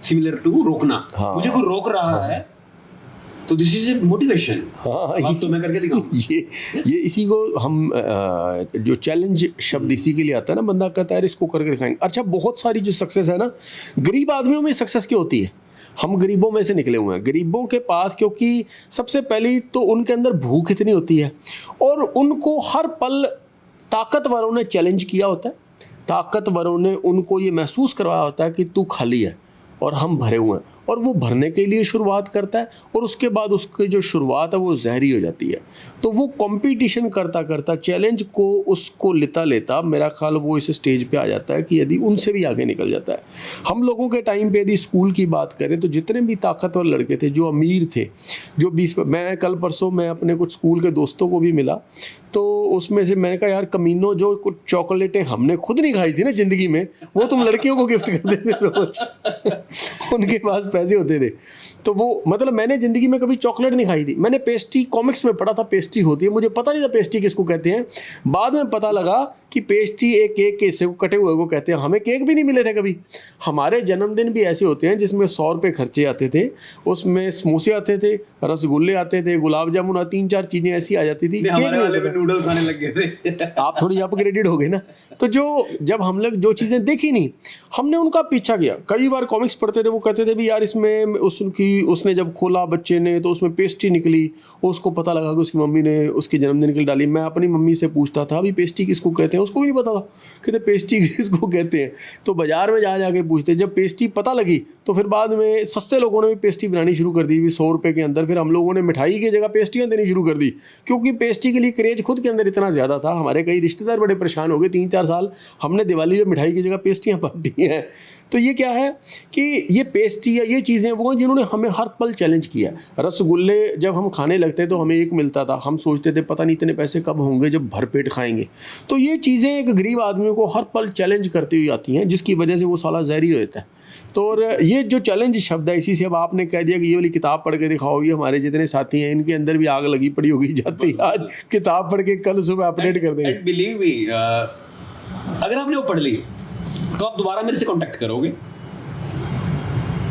similar to रोकना। मुझे कोई रोक रहा है तो दिस इज ए मोटिवेशन। अब तो मैं करके दिखाऊं। ये इसी को हम जो चैलेंज शब्द इसी के लिए आता है ना, बंदा कहता है इसको करके दिखाएंगे। अच्छा बहुत सारी जो सक्सेस है ना, गरीब आदमियों में सक्सेस की होती है। हम गरीबों में से निकले हुए हैं। गरीबों के पास क्योंकि सबसे पहली तो उनके अंदर भूख इतनी होती है, और उनको हर पल ताकतवरों ने चैलेंज किया होता है, ताकतवरों ने उनको ये महसूस करवाया होता है कि तू खाली है और हम भरे हुए हैं, और वो भरने के लिए शुरुआत करता है, और उसके बाद उसकी जो शुरुआत है वो जहरी हो जाती है। तो वो कंपटीशन करता करता चैलेंज को उसको लेता मेरा ख्याल वो इस स्टेज पे आ जाता है कि यदि उनसे भी आगे निकल जाता है। हम लोगों के टाइम पे यदि स्कूल की बात करें तो जितने भी ताकतवर लड़के थे, जो अमीर थे, जो 20, मैं कल परसों मैं अपने कुछ स्कूल के दोस्तों को भी मिला, तो उसमें से मैंने कहा यार कमीनों, जो कुछ चॉकलेटें हमने खुद नहीं खाई थी ना ज़िंदगी में, वो तुम लड़कियों को गिफ्ट करते थे रोज। उनके पास पैसे होते थे, तो वो मतलब मैंने ज़िंदगी में कभी चॉकलेट नहीं खाई थी। मैंने पेस्ट्री कॉमिक्स में पढ़ा था, पेस्ट्री होती है, मुझे पता नहीं था पेस्ट्री किसको कहते हैं। बाद में पता लगा कि पेस्ट्री एक केक के हिस्से को, कटे हुए को कहते हैं। हमें केक भी नहीं मिले थे कभी। हमारे जन्मदिन भी ऐसे होते हैं जिसमें 100 रुपये खर्चे आते थे, उसमें समोसे आते थे, रसगुल्ले आते थे, गुलाब जामुन, 3-4 चीज़ें ऐसी आ जाती थी। नूडल्स आने लग गए थे। आप थोड़ी अपग्रेडेड हो गए ना। तो जब हम लोग जो चीज़ें देखी नहीं, हमने उनका पीछा किया। कई बार कॉमिक्स पढ़ते थे, वो कहते थे भी यार इसमें उसकी कोई उसने जब खोला बच्चे ने तो उसमें पेस्ट्री निकली, उसको पता लगा कि उसकी मम्मी ने उसके जन्मदिन के लिए डाली। मैं अपनी मम्मी से पूछता था अभी पेस्ट्री किसको कहते हैं, उसको भी नहीं पता था, कहते पेस्ट्री किसको कहते हैं। तो बाज़ार में जा के पूछते, जब पेस्ट्री पता लगी तो फिर बाद में सस्ते लोगों ने भी पेस्ट्री बनानी शुरू कर दी, भी 100 रुपये के अंदर। फिर हम लोगों ने मिठाई की जगह पेस्ट्रियाँ देनी शुरू कर दी, क्योंकि पेस्ट्री के लिए क्रेज खुद के अंदर इतना ज़्यादा था। हमारे कई रिश्तेदार बड़े परेशान हो गए, 3-4 साल हमने दिवाली में मिठाई की जगह पेस्ट्रियाँ बांटी हैं। तो ये क्या है कि ये पेस्ट्री या ये चीज़ें वो हैं जिन्होंने हमें हर पल चैलेंज किया। रसगुल्ले जब हम खाने लगते तो हमें एक मिलता था, हम सोचते थे पता नहीं इतने पैसे कब होंगे जब भरपेट खाएंगे। तो ये चीज़ें एक गरीब आदमी को हर पल चैलेंज करती हुई आती हैं, जिसकी वजह से वो साला जहरी हो जाता है। तो और ये जो चैलेंज शब्द है, इसी से अब आपने कह दिया कि ये वाली किताब पढ़ के दिखाओ, ये हमारे जितने साथी हैं इनके अंदर भी आग लगी पड़ी होगी जाती, आज किताब पढ़ के कल सुबह अपडेट कर देंगे। बिलीव मी, अगर आपने वो पढ़ ली तो आप दोबारा मेरे से कांटेक्ट करोगे,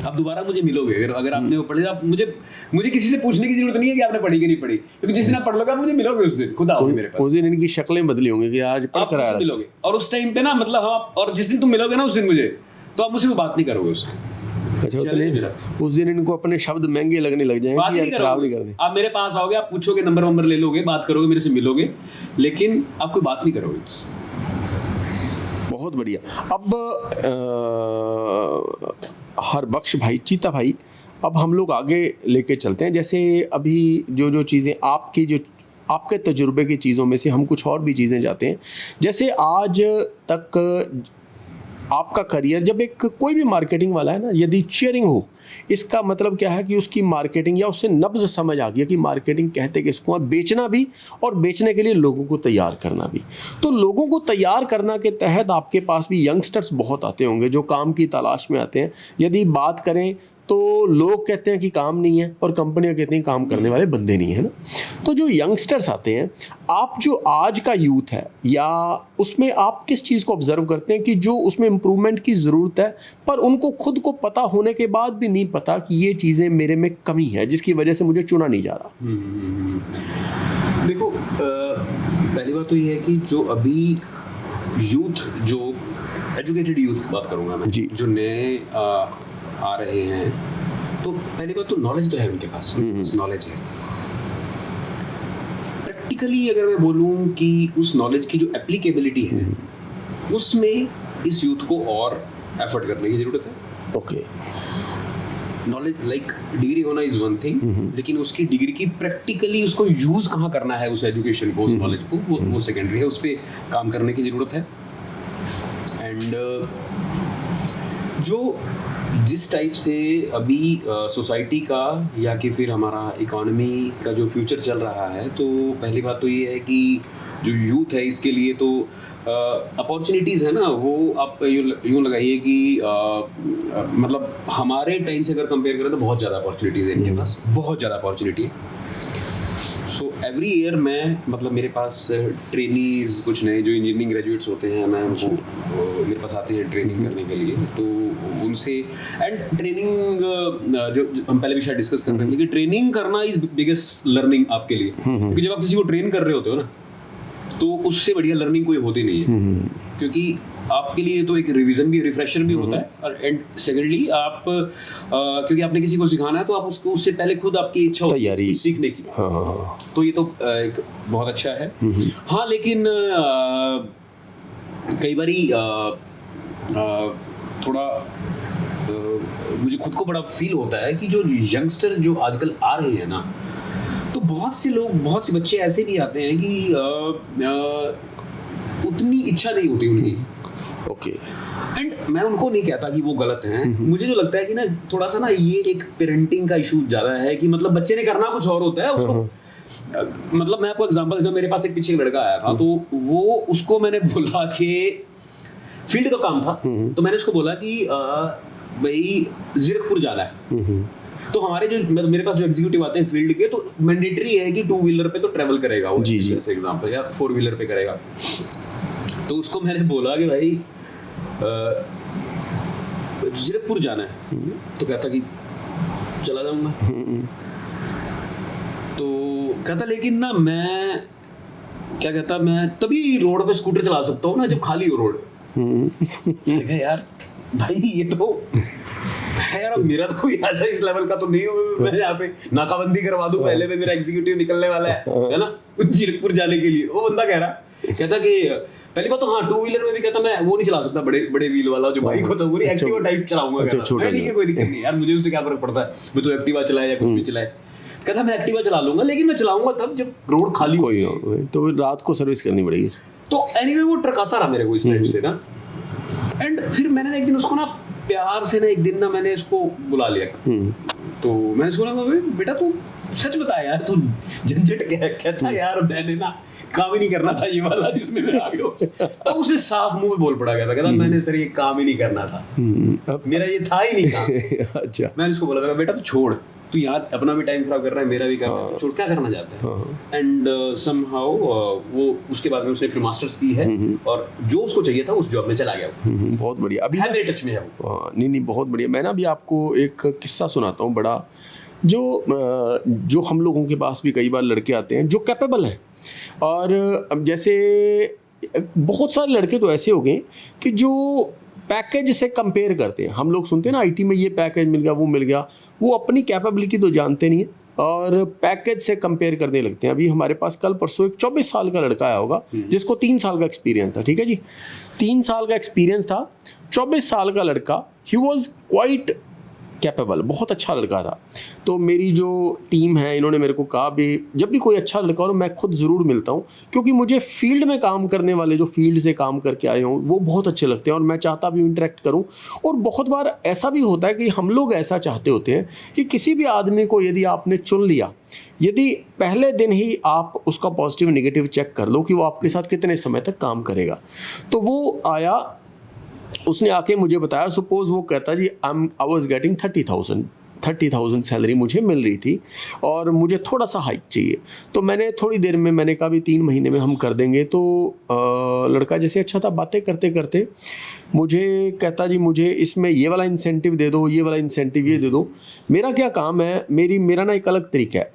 आप दोबारा मुझे मिलोगे। अगर आपने वो पढ़ी, आप मुझे किसी से पूछने की जरूरत नहीं है कि आपने पढ़ी कि नहीं पढ़ी, क्योंकि जिस दिन आप पढ़ लोगे आप मुझे मिलोगे, उस दिन खुद आओगे मेरे पास। उस दिन इनकी शक्लें बदली होंगी कि आज पढ़ कर आया, मिलोगे। और उस टाइम पे ना मतलब हम, और जिस दिन तुम मिलोगे ना उस दिन मुझे, तो आप मुझसे बात नहीं करोगे उससे। अच्छा, तो नहीं, उस दिन इनको अपने शब्द महंगे लगने लग जाएंगे कि यार खराब नहीं करने। आप मेरे पास आओगे, आप पूछोगे, नंबर ले लोगे, बात करोगे, मेरे से मिलोगे, लेकिन आप कोई बात नहीं करोगे। बहुत बढ़िया। अब हर बख्श भाई, चीता भाई, अब हम लोग आगे लेके चलते हैं। जैसे अभी जो चीज़ें आपके तजुर्बे की चीज़ों में से हम कुछ और भी चीज़ें जाते हैं। जैसे आज तक आपका करियर, जब एक कोई भी मार्केटिंग वाला है ना, यदि चीयरिंग हो, इसका मतलब क्या है कि उसकी मार्केटिंग या उससे नब्ज समझ आ गया कि मार्केटिंग कहते किसको है, बेचना भी और बेचने के लिए लोगों को तैयार करना भी। तो लोगों को तैयार करना के तहत आपके पास भी यंगस्टर्स बहुत आते होंगे जो काम की तलाश में आते हैं। यदि बात करें तो लोग कहते हैं कि काम नहीं है और कंपनियां कहती हैं काम करने वाले बंदे नहीं है ना। तो जो यंगस्टर्स आते हैं, आप जो आज का यूथ है, या उसमें आप किस चीज़ को ऑब्जर्व करते हैं कि जो उसमें इम्प्रूवमेंट की ज़रूरत है, पर उनको खुद को पता होने के बाद भी नहीं पता कि ये चीज़ें मेरे में कमी है जिसकी वजह से मुझे चुना नहीं जा रहा? देखो, पहली बात तो ये है कि जो अभी यूथ, जो एजुकेटेड यूथ की बात करूँगा मैं जी, जो नए आ रहे हैं, तो पहली बात तो नॉलेज तो है उनके पास, नॉलेज है। प्रैक्टिकली अगर मैं बोलूं कि उस नॉलेज की जो एप्लीकेबिलिटी है, उसमें इस यूथ को और एफर्ट करने की जरूरत है। ओके, नॉलेज लाइक डिग्री होना इज वन थिंग, लेकिन उसकी डिग्री की प्रैक्टिकली उसको यूज कहाँ करना है, उस एजुकेशन को, उस नॉलेज को, वो सेकेंडरी है, उस पर काम करने की जरूरत है। एंड जो जिस टाइप से अभी सोसाइटी का या कि फिर हमारा इकोनॉमी का जो फ्यूचर चल रहा है, तो पहली बात तो ये है कि जो यूथ है इसके लिए तो अपॉर्चुनिटीज़ है ना, वो आप यूँ लगाइए कि मतलब हमारे टाइम से अगर कंपेयर करें तो बहुत ज़्यादा अपॉर्चुनिटीज़ है इनके पास, बहुत ज़्यादा अपॉर्चुनिटी है। सो एवरी ईयर मैं मतलब मेरे पास ट्रेनीज़, कुछ नए जो इंजीनियरिंग ग्रेजुएट्स होते हैं, मैं उनको मेरे पास आते हैं ट्रेनिंग करने के लिए। तो उनसे एंड ट्रेनिंग जो हम पहले भी शायद डिस्कस कर रहे थे कि ट्रेनिंग करना इज बिगेस्ट लर्निंग आपके लिए, क्योंकि जब आप किसी को ट्रेन कर रहे होते हो ना, तो उससे बढ़िया लर्निंग कोई होती नहीं है, क्योंकि आपके लिए तो एक रिवीजन भी, रिफ्रेशर भी होता है, और एंड सेकेंडली आप क्योंकि आपने किसी को सिखाना है तो आप उसको उससे पहले खुद आपकी इच्छा होती है सीखने की। हाँ। तो ये तो एक बहुत अच्छा है। हाँ, लेकिन कई बारी थोड़ा मुझे खुद को बड़ा फील होता है कि जो यंगस्टर जो आजकल आ रहे हैं ना, तो बहुत से लोग, बहुत से बच्चे ऐसे भी आते हैं कि उतनी इच्छा नहीं होती उनकी। ओके, एंड मैं उनको नहीं कहता कि वो गलत हैं। मुझे जो लगता है कि ना थोड़ा सा ना ये एक पेरेंटिंग का इशू ज़्यादा है कि मतलब बच्चे ने करना कुछ और होता है उसको। मतलब मैं आपको एग्जांपल देता हूं, मेरे पास एक पीछे एक लड़का आया था, तो वो उसको मैंने बोला कि फील्ड का काम था, तो मैंने उसको बोला कि भाई जीरकपुर जाना है। तो हमारे जो मेरे पास जो एग्जीक्यूटिव आते हैं फील्ड के, तो मैंडेटरी है कि 2 व्हीलर पे तो ट्रैवल करेगा वो, जैसे एग्जांपल, या 4 व्हीलर पे करेगा। तो उसको मैंने बोला कि भाई जीरकपुर जाना है, तो कहता कि चला जाऊंगा। तो कहता लेकिन ना मैं क्या कहता, मैं तभी रोड पे स्कूटर चला सकता हूँ ना जब खाली हो रोड। यार भाई ये तो यार अब मेरा तो कोई ऐसा इस लेवल का तो नहीं हो, मैं यहाँ पे नाकाबंदी करवा दूं पहले पे, मेरा एग्जीक्यूटिव निकलने वाला है ना जीरकपुर जाने के लिए। वो बंदा कह रहा कहता कि पहली बात तो हाँ, 2 व्हीलर में भी कहता मैं वो नहीं चला सकता, बड़े बड़े व्हील वाला जो बाइक होता है वो नहीं, एक्टिवा टाइप चलाऊंगा। मैं ठीक है कोई दिक्कत नहीं यार, मुझे उससे क्या फर्क पड़ता है, मैं तो एक्टिवा चलाए या कुछ भी चलाए। कहता मैं एक्टिवा चला लूंगा, लेकिन मैं चलाऊंगा तब जब रोड खाली हो, तो रात को सर्विस करनी पड़ेगी। तो एनीवे वो ट्रकाता रहा मेरे को इस टाइप से ना। एंड फिर मैंने एक दिन उसको ना प्यार से ना, एक दिन ना मैंने उसको बुला लिया, तो मैंने उसको बोला बेटा तू सच बता यार, तू झंझट कहता यार मैंने ना काम ही नहीं करना था ये वाला जिसमें मैं आ गया। तब उसने साफ मुंह में बोल पड़ा गया था, कहता मैंने सर ये काम ही नहीं करना था, मेरा ये था ही नहीं काम। अच्छा। मैंने उसको बोला बेटा तू छोड़, तू यहाँ अपना भी टाइम खराब कर रहा है, मेरा भी कर रहा है, छोड़ क्या करना चाहता है। एंड समहाउ वो उसके बाद में उसने फिर मास्टर्स की है और जो उसको चाहिए था उस जॉब में चला गया। बहुत बढ़िया, अभी है मेरे टच में है वो। नहीं बहुत बढ़िया। मैं ना अभी आपको एक किस्सा सुनाता हूँ बड़ा, जो हम लोगों के पास भी कई बार लड़के आते हैं जो कैपेबल हैं, और अब जैसे बहुत सारे लड़के तो ऐसे हो गए कि जो पैकेज से कंपेयर करते हैं। हम लोग सुनते हैं ना आईटी में ये पैकेज मिल गया वो मिल गया, वो अपनी कैपेबिलिटी तो जानते नहीं है और पैकेज से कंपेयर करने लगते हैं। अभी हमारे पास कल परसों एक 24 साल का लड़का आया होगा जिसको 3 साल का एक्सपीरियंस था, ठीक है जी, 3 साल का एक्सपीरियंस था, 24 साल का लड़का, ही वॉज क्वाइट कैपेबल, बहुत अच्छा लड़का था। तो मेरी जो टीम है इन्होंने मेरे को कहा भी जब भी कोई अच्छा लड़का हो मैं खुद ज़रूर मिलता हूँ, क्योंकि मुझे फील्ड में काम करने वाले जो फील्ड से काम करके आए हों वो बहुत अच्छे लगते हैं और मैं चाहता भी इंटरेक्ट करूँ। और बहुत बार ऐसा भी होता है कि हम लोग ऐसा चाहते होते हैं कि किसी भी आदमी को यदि आपने चुन लिया, यदि पहले दिन ही आप उसका पॉजिटिव निगेटिव चेक कर लो कि वो आपके साथ कितने समय तक काम करेगा। तो वो आया, उसने आके मुझे बताया, सपोज वो कहता जी आई वाज गेटिंग 30,000 सैलरी मुझे मिल रही थी और मुझे थोड़ा सा हाइक चाहिए। तो मैंने थोड़ी देर में मैंने कहा भी 3 महीने में हम कर देंगे। तो लड़का जैसे अच्छा था, बातें करते करते मुझे कहता जी मुझे इसमें ये वाला इंसेंटिव दे दो, ये वाला इंसेंटिव ये दे दो। मेरा क्या काम है, मेरा ना एक अलग तरीका है।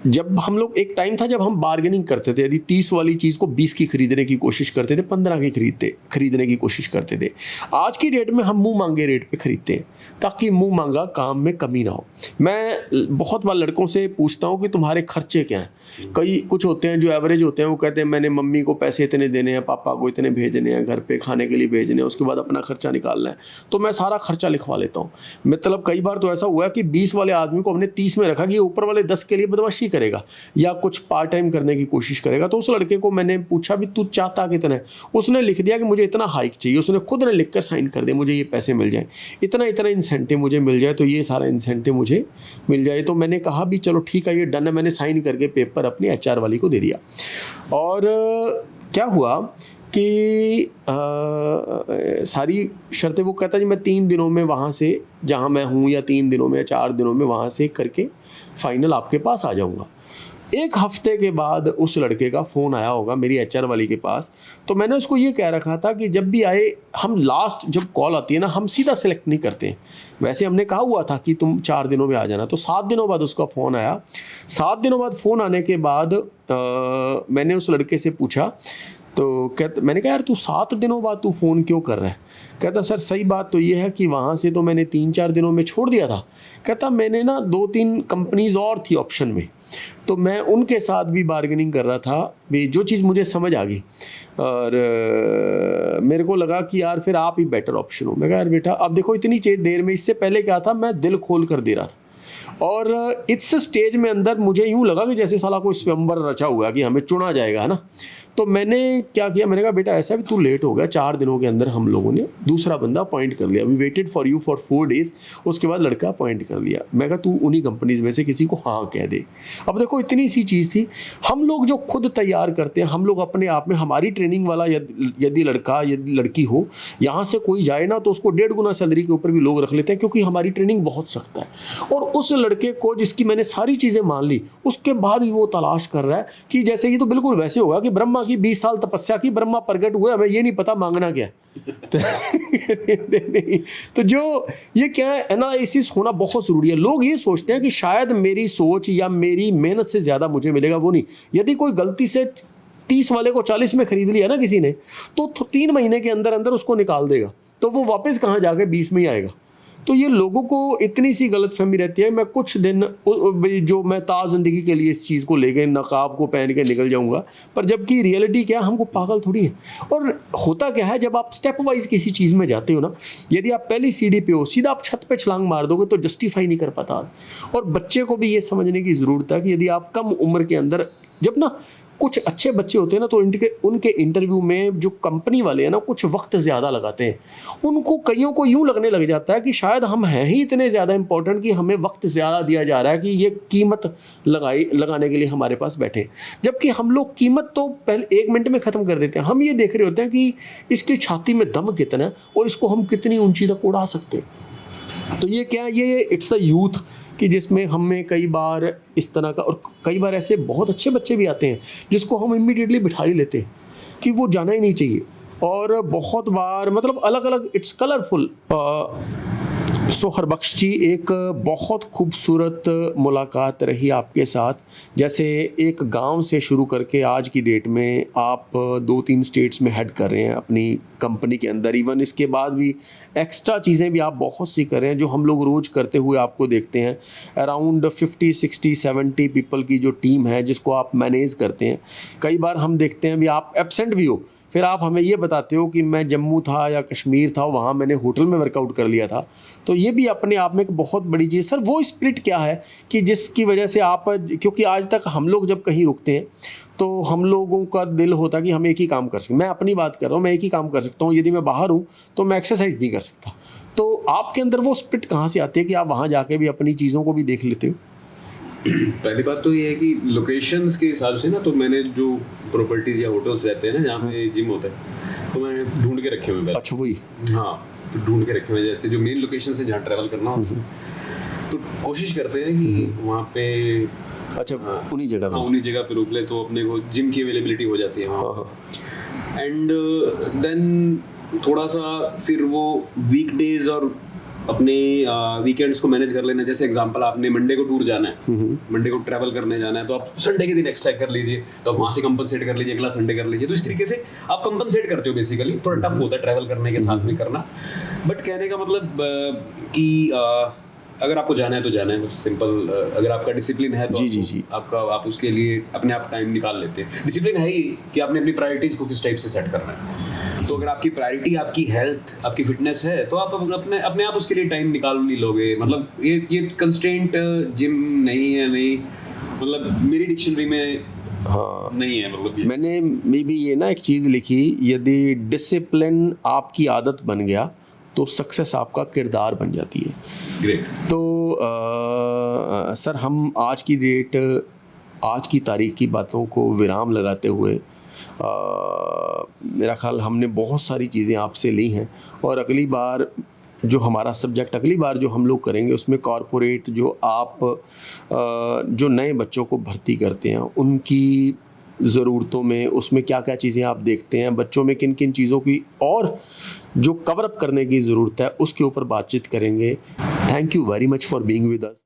जब हम लोग एक टाइम था जब हम बार्गेनिंग करते थे, यदि 30 वाली चीज़ को 20 की खरीदने की कोशिश करते थे, 15 की खरीदने की कोशिश करते थे। आज की डेट में हम मुंह मांगे रेट पे खरीदते हैं ताकि मुंह मांगा काम में कमी ना हो। मैं बहुत बार लड़कों से पूछता हूँ कि तुम्हारे खर्चे क्या हैं। कई कुछ होते हैं जो एवरेज होते हैं, वो कहते हैं मैंने मम्मी को पैसे इतने देने हैं, पापा को इतने भेजने हैं, घर पे खाने के लिए भेजने हैं, उसके बाद अपना खर्चा निकालना है। तो मैं सारा खर्चा लिखवा लेता हूँ। मतलब कई बार तो ऐसा हुआ है कि 20 वाले आदमी को हमने 30 में रखा कि ऊपर वाले 10 के लिए बदमाशी करेगा या कुछ पार्ट टाइम करने की कोशिश करेगा। तो उस लड़के को मैंने पूछा भी तू चाहता कितना है, उसने लिख दिया कि मुझे इतना हाइक चाहिए। उसने खुद ने लिख कर साइन कर दिया मुझे ये पैसे मिल जाए, इतना इतना इंसेंटिव मुझे मिल जाए, तो ये सारा इंसेंटिव मुझे मिल जाए। तो मैंने कहा भी चलो ठीक है ये डन है। मैंने साइन करके पेपर अपनी HR वाली को दे दिया। और क्या हुआ कि सारी शर्तें वो कहता जी मैं 3 दिनों में वहाँ से जहाँ मैं हूँ, या 3 दिनों में या 4 दिनों में वहाँ से करके फाइनल आपके पास आ जाऊँगा। 1 हफ्ते के बाद उस लड़के का फ़ोन आया होगा मेरी HR वाली के पास। तो मैंने उसको ये कह रखा था कि जब भी आए, हम लास्ट जब कॉल आती है ना, हम सीधा सेलेक्ट नहीं करते हैं। वैसे हमने कहा हुआ था कि तुम 4 दिनों में आ जाना। तो 7 दिनों बाद उसका फ़ोन आया। 7 दिनों बाद फ़ोन आने के बाद मैंने उस लड़के से पूछा, तो मैंने कहा यार तू 7 दिनों बाद तू फ़ोन क्यों कर रहा है? कहता सर सही बात तो ये है कि वहाँ से तो मैंने 3-4 दिनों में छोड़ दिया था। कहता मैंने ना 2-3 कंपनीज और थी ऑप्शन में, तो मैं उनके साथ भी बार्गेनिंग कर रहा था भी, जो चीज़ मुझे समझ आ गई और मेरे को लगा कि यार फिर आप ही बेटर ऑप्शन हो। मैं कहा यार बेटा अब देखो इतनी देर में, इससे पहले क्या था मैं दिल खोल कर दे रहा था और इस स्टेज में अंदर मुझे यूँ लगा कि जैसे साला कोई स्वयंवर रचा हुआ कि हमें चुना जाएगा, है ना। तो मैंने क्या किया, मैंने कहा बेटा ऐसा भी तू लेट हो गया, 4 दिनों के अंदर हम लोगों ने दूसरा बंदा अपॉइंट कर लिया। We waited for you for 4 days, उसके बाद लड़का अपॉइंट कर लिया। मैं कहा तू उन्हीं कंपनीज में से किसी को हाँ कह दे। अब देखो इतनी सी चीज़ थी। हम लोग जो खुद तैयार करते हैं, हम लोग अपने आप में, हमारी ट्रेनिंग वाला यदि लड़का यदि लड़की हो, यहाँ से कोई जाए ना तो उसको 1.5 गुना सैलरी के ऊपर भी लोग रख लेते हैं, क्योंकि हमारी ट्रेनिंग बहुत सख्त है। और उस लड़के को जिसकी मैंने सारी चीज़ें मान ली, उसके बाद भी वो तलाश कर रहा है कि जैसे ये तो बिल्कुल वैसे होगा कि ब्रह्मा की 20 साल तपस्या की, ब्रह्मा प्रकट हुए, हमें ये नहीं पता मांगना क्या। तो जो ये क्या है, एनालिसिस होना बहुत जरूरी है। लोग ये सोचते हैं कि शायद मेरी सोच या मेरी मेहनत से ज्यादा मुझे मिलेगा, वो नहीं। यदि कोई गलती से 30 वाले को 40 में खरीद लिया ना किसी ने, तो 3 महीने के अंदर अंदर उसको निकाल देगा, तो वो वापस कहाँ जाके 20 में ही आएगा। तो ये लोगों को इतनी सी गलतफहमी रहती है, मैं कुछ दिन जो मैं ज़िंदगी के लिए इस चीज़ को लेके नकाब को पहन के निकल जाऊंगा, पर जबकि रियलिटी क्या है, हमको पागल थोड़ी है। और होता क्या है, जब आप स्टेप वाइज किसी चीज़ में जाते हो ना, यदि आप पहली सीढ़ी पे हो, सीधा आप छत पे छलांग मार दोगे तो जस्टिफाई नहीं कर पाता। और बच्चे को भी ये समझने की ज़रूरत है कि यदि आप कम उम्र के अंदर, जब ना कुछ अच्छे बच्चे होते हैं ना, तो उनके इंटरव्यू में जो कंपनी वाले हैं ना, कुछ वक्त ज़्यादा लगाते हैं। उनको कईयों को यूँ लगने लग जाता है कि शायद हम हैं ही इतने ज़्यादा इंपॉर्टेंट कि हमें वक्त ज़्यादा दिया जा रहा है, कि ये कीमत लगाने के लिए हमारे पास बैठे। जबकि हम लोग कीमत तो पहले 1 मिनट में ख़त्म कर देते हैं। हम ये देख रहे होते हैं कि इसकी छाती में दम कितना है और इसको हम कितनी ऊंची तक उड़ा सकते हैं। तो ये क्या है, ये इट्स द यूथ, कि जिसमें हमें कई बार इस तरह का, और कई बार ऐसे बहुत अच्छे बच्चे भी आते हैं जिसको हम इमीडिएटली बिठा ही लेते हैं कि वो जाना ही नहीं चाहिए। और बहुत बार मतलब अलग अलग, इट्स कलरफुल। सोहर बख्श जी, एक बहुत खूबसूरत मुलाकात रही आपके साथ। जैसे एक गांव से शुरू करके आज की डेट में आप 2-3 स्टेट्स में हेड कर रहे हैं अपनी कंपनी के अंदर। इवन इसके बाद भी एक्स्ट्रा चीज़ें भी आप बहुत सी कर रहे हैं जो हम लोग रोज़ करते हुए आपको देखते हैं। अराउंड 50, 60, 70 पीपल की जो टीम है जिसको आप मैनेज करते हैं। कई बार हम देखते हैं भी आप एब्सेंट भी हो, फिर आप हमें ये बताते हो कि मैं जम्मू था या कश्मीर था, वहाँ मैंने होटल में वर्कआउट कर लिया था। तो ये भी अपने आप में एक बहुत बड़ी चीज़। सर वो स्पिरिट क्या है कि जिसकी वजह से आप, क्योंकि आज तक हम लोग जब कहीं रुकते हैं तो हम लोगों का दिल होता है कि हम एक ही काम कर सकें। मैं अपनी बात कर रहा हूँ, मैं एक ही काम कर सकता हूँ। यदि मैं बाहर हूँ तो मैं एक्सरसाइज नहीं कर सकता। तो आपके अंदर वो स्पिरिट कहाँ से आती है कि आप वहाँ जाके भी अपनी चीज़ों को भी देख लेते हो? पहली बात तो ये है कि लोकेशंस के हिसाब से ना, तो मैंने जो प्रॉपर्टीज या होटल्स रहते हैं ना जहाँ पे जिम होता है, तो मैंने ढूंढ के रखे हुए हैं। अच्छा, वही। हाँ, तो ढूंढ के रखे हुए हैं। जैसे जो मेन लोकेशन है जहाँ ट्रैवल करना हो, तो कोशिश करते हैं कि वहाँ पे, अच्छा, उन्हीं जगह पे रुक ले तो अपने को जिम की अवेलेबिलिटी हो जाती है वहाँ। एंड देन थोड़ा सा फिर वो वीकडेज और अपने वीकेंड्स को मैनेज कर लेना। जैसे एग्जांपल, आपने मंडे को टूर जाना है, मंडे को ट्रैवल करने जाना है, तो आप संडे के दिन एक्स्ट्रा कर लीजिए, तो आप वहाँ से कंपनसेट कर लीजिए, अगला संडे कर लीजिए। तो इस तरीके से आप कंपनसेट करते हो। बेसिकली थोड़ा टफ होता है ट्रैवल करने के साथ में करना, बट कहने का मतलब कि अगर आपको जाना है तो जाना है, बस सिंपल। अगर आपका डिसिप्लिन है तो जी। आप उसके लिए अपने आप टाइम निकाल लेते हैं। डिसिप्लिन है ही कि आपने अपनी प्रायोरिटीज को किस टाइप से सेट करना है। तो अगर आपकी प्रायोरिटी आपकी हेल्थ, आपकी फिटनेस है, तो आप अपने आप उसके लिए टाइम निकाल नहीं लोगे। मतलब ये कंस्ट्रेंट जिम नहीं है, नहीं, मतलब मेरी डिक्शनरी में हाँ नहीं है। मतलब मैंने मे भी ये ना एक चीज़ लिखी, यदि डिसिप्लिन आपकी आदत बन गया तो सक्सेस आपका किरदार बन जाती है। ग्रेट। तो सर, हम आज की डेट, आज की तारीख की बातों को विराम लगाते हुए मेरा ख्याल हमने बहुत सारी चीज़ें आपसे ली हैं, और अगली बार जो हमारा सब्जेक्ट अगली बार जो हम लोग करेंगे उसमें कॉरपोरेट जो आप जो नए बच्चों को भर्ती करते हैं उनकी ज़रूरतों में, उसमें क्या क्या चीज़ें आप देखते हैं, बच्चों में किन किन चीज़ों की और जो कवर अप करने की ज़रूरत है, उसके ऊपर बातचीत करेंगे। Thank you very much for being with us.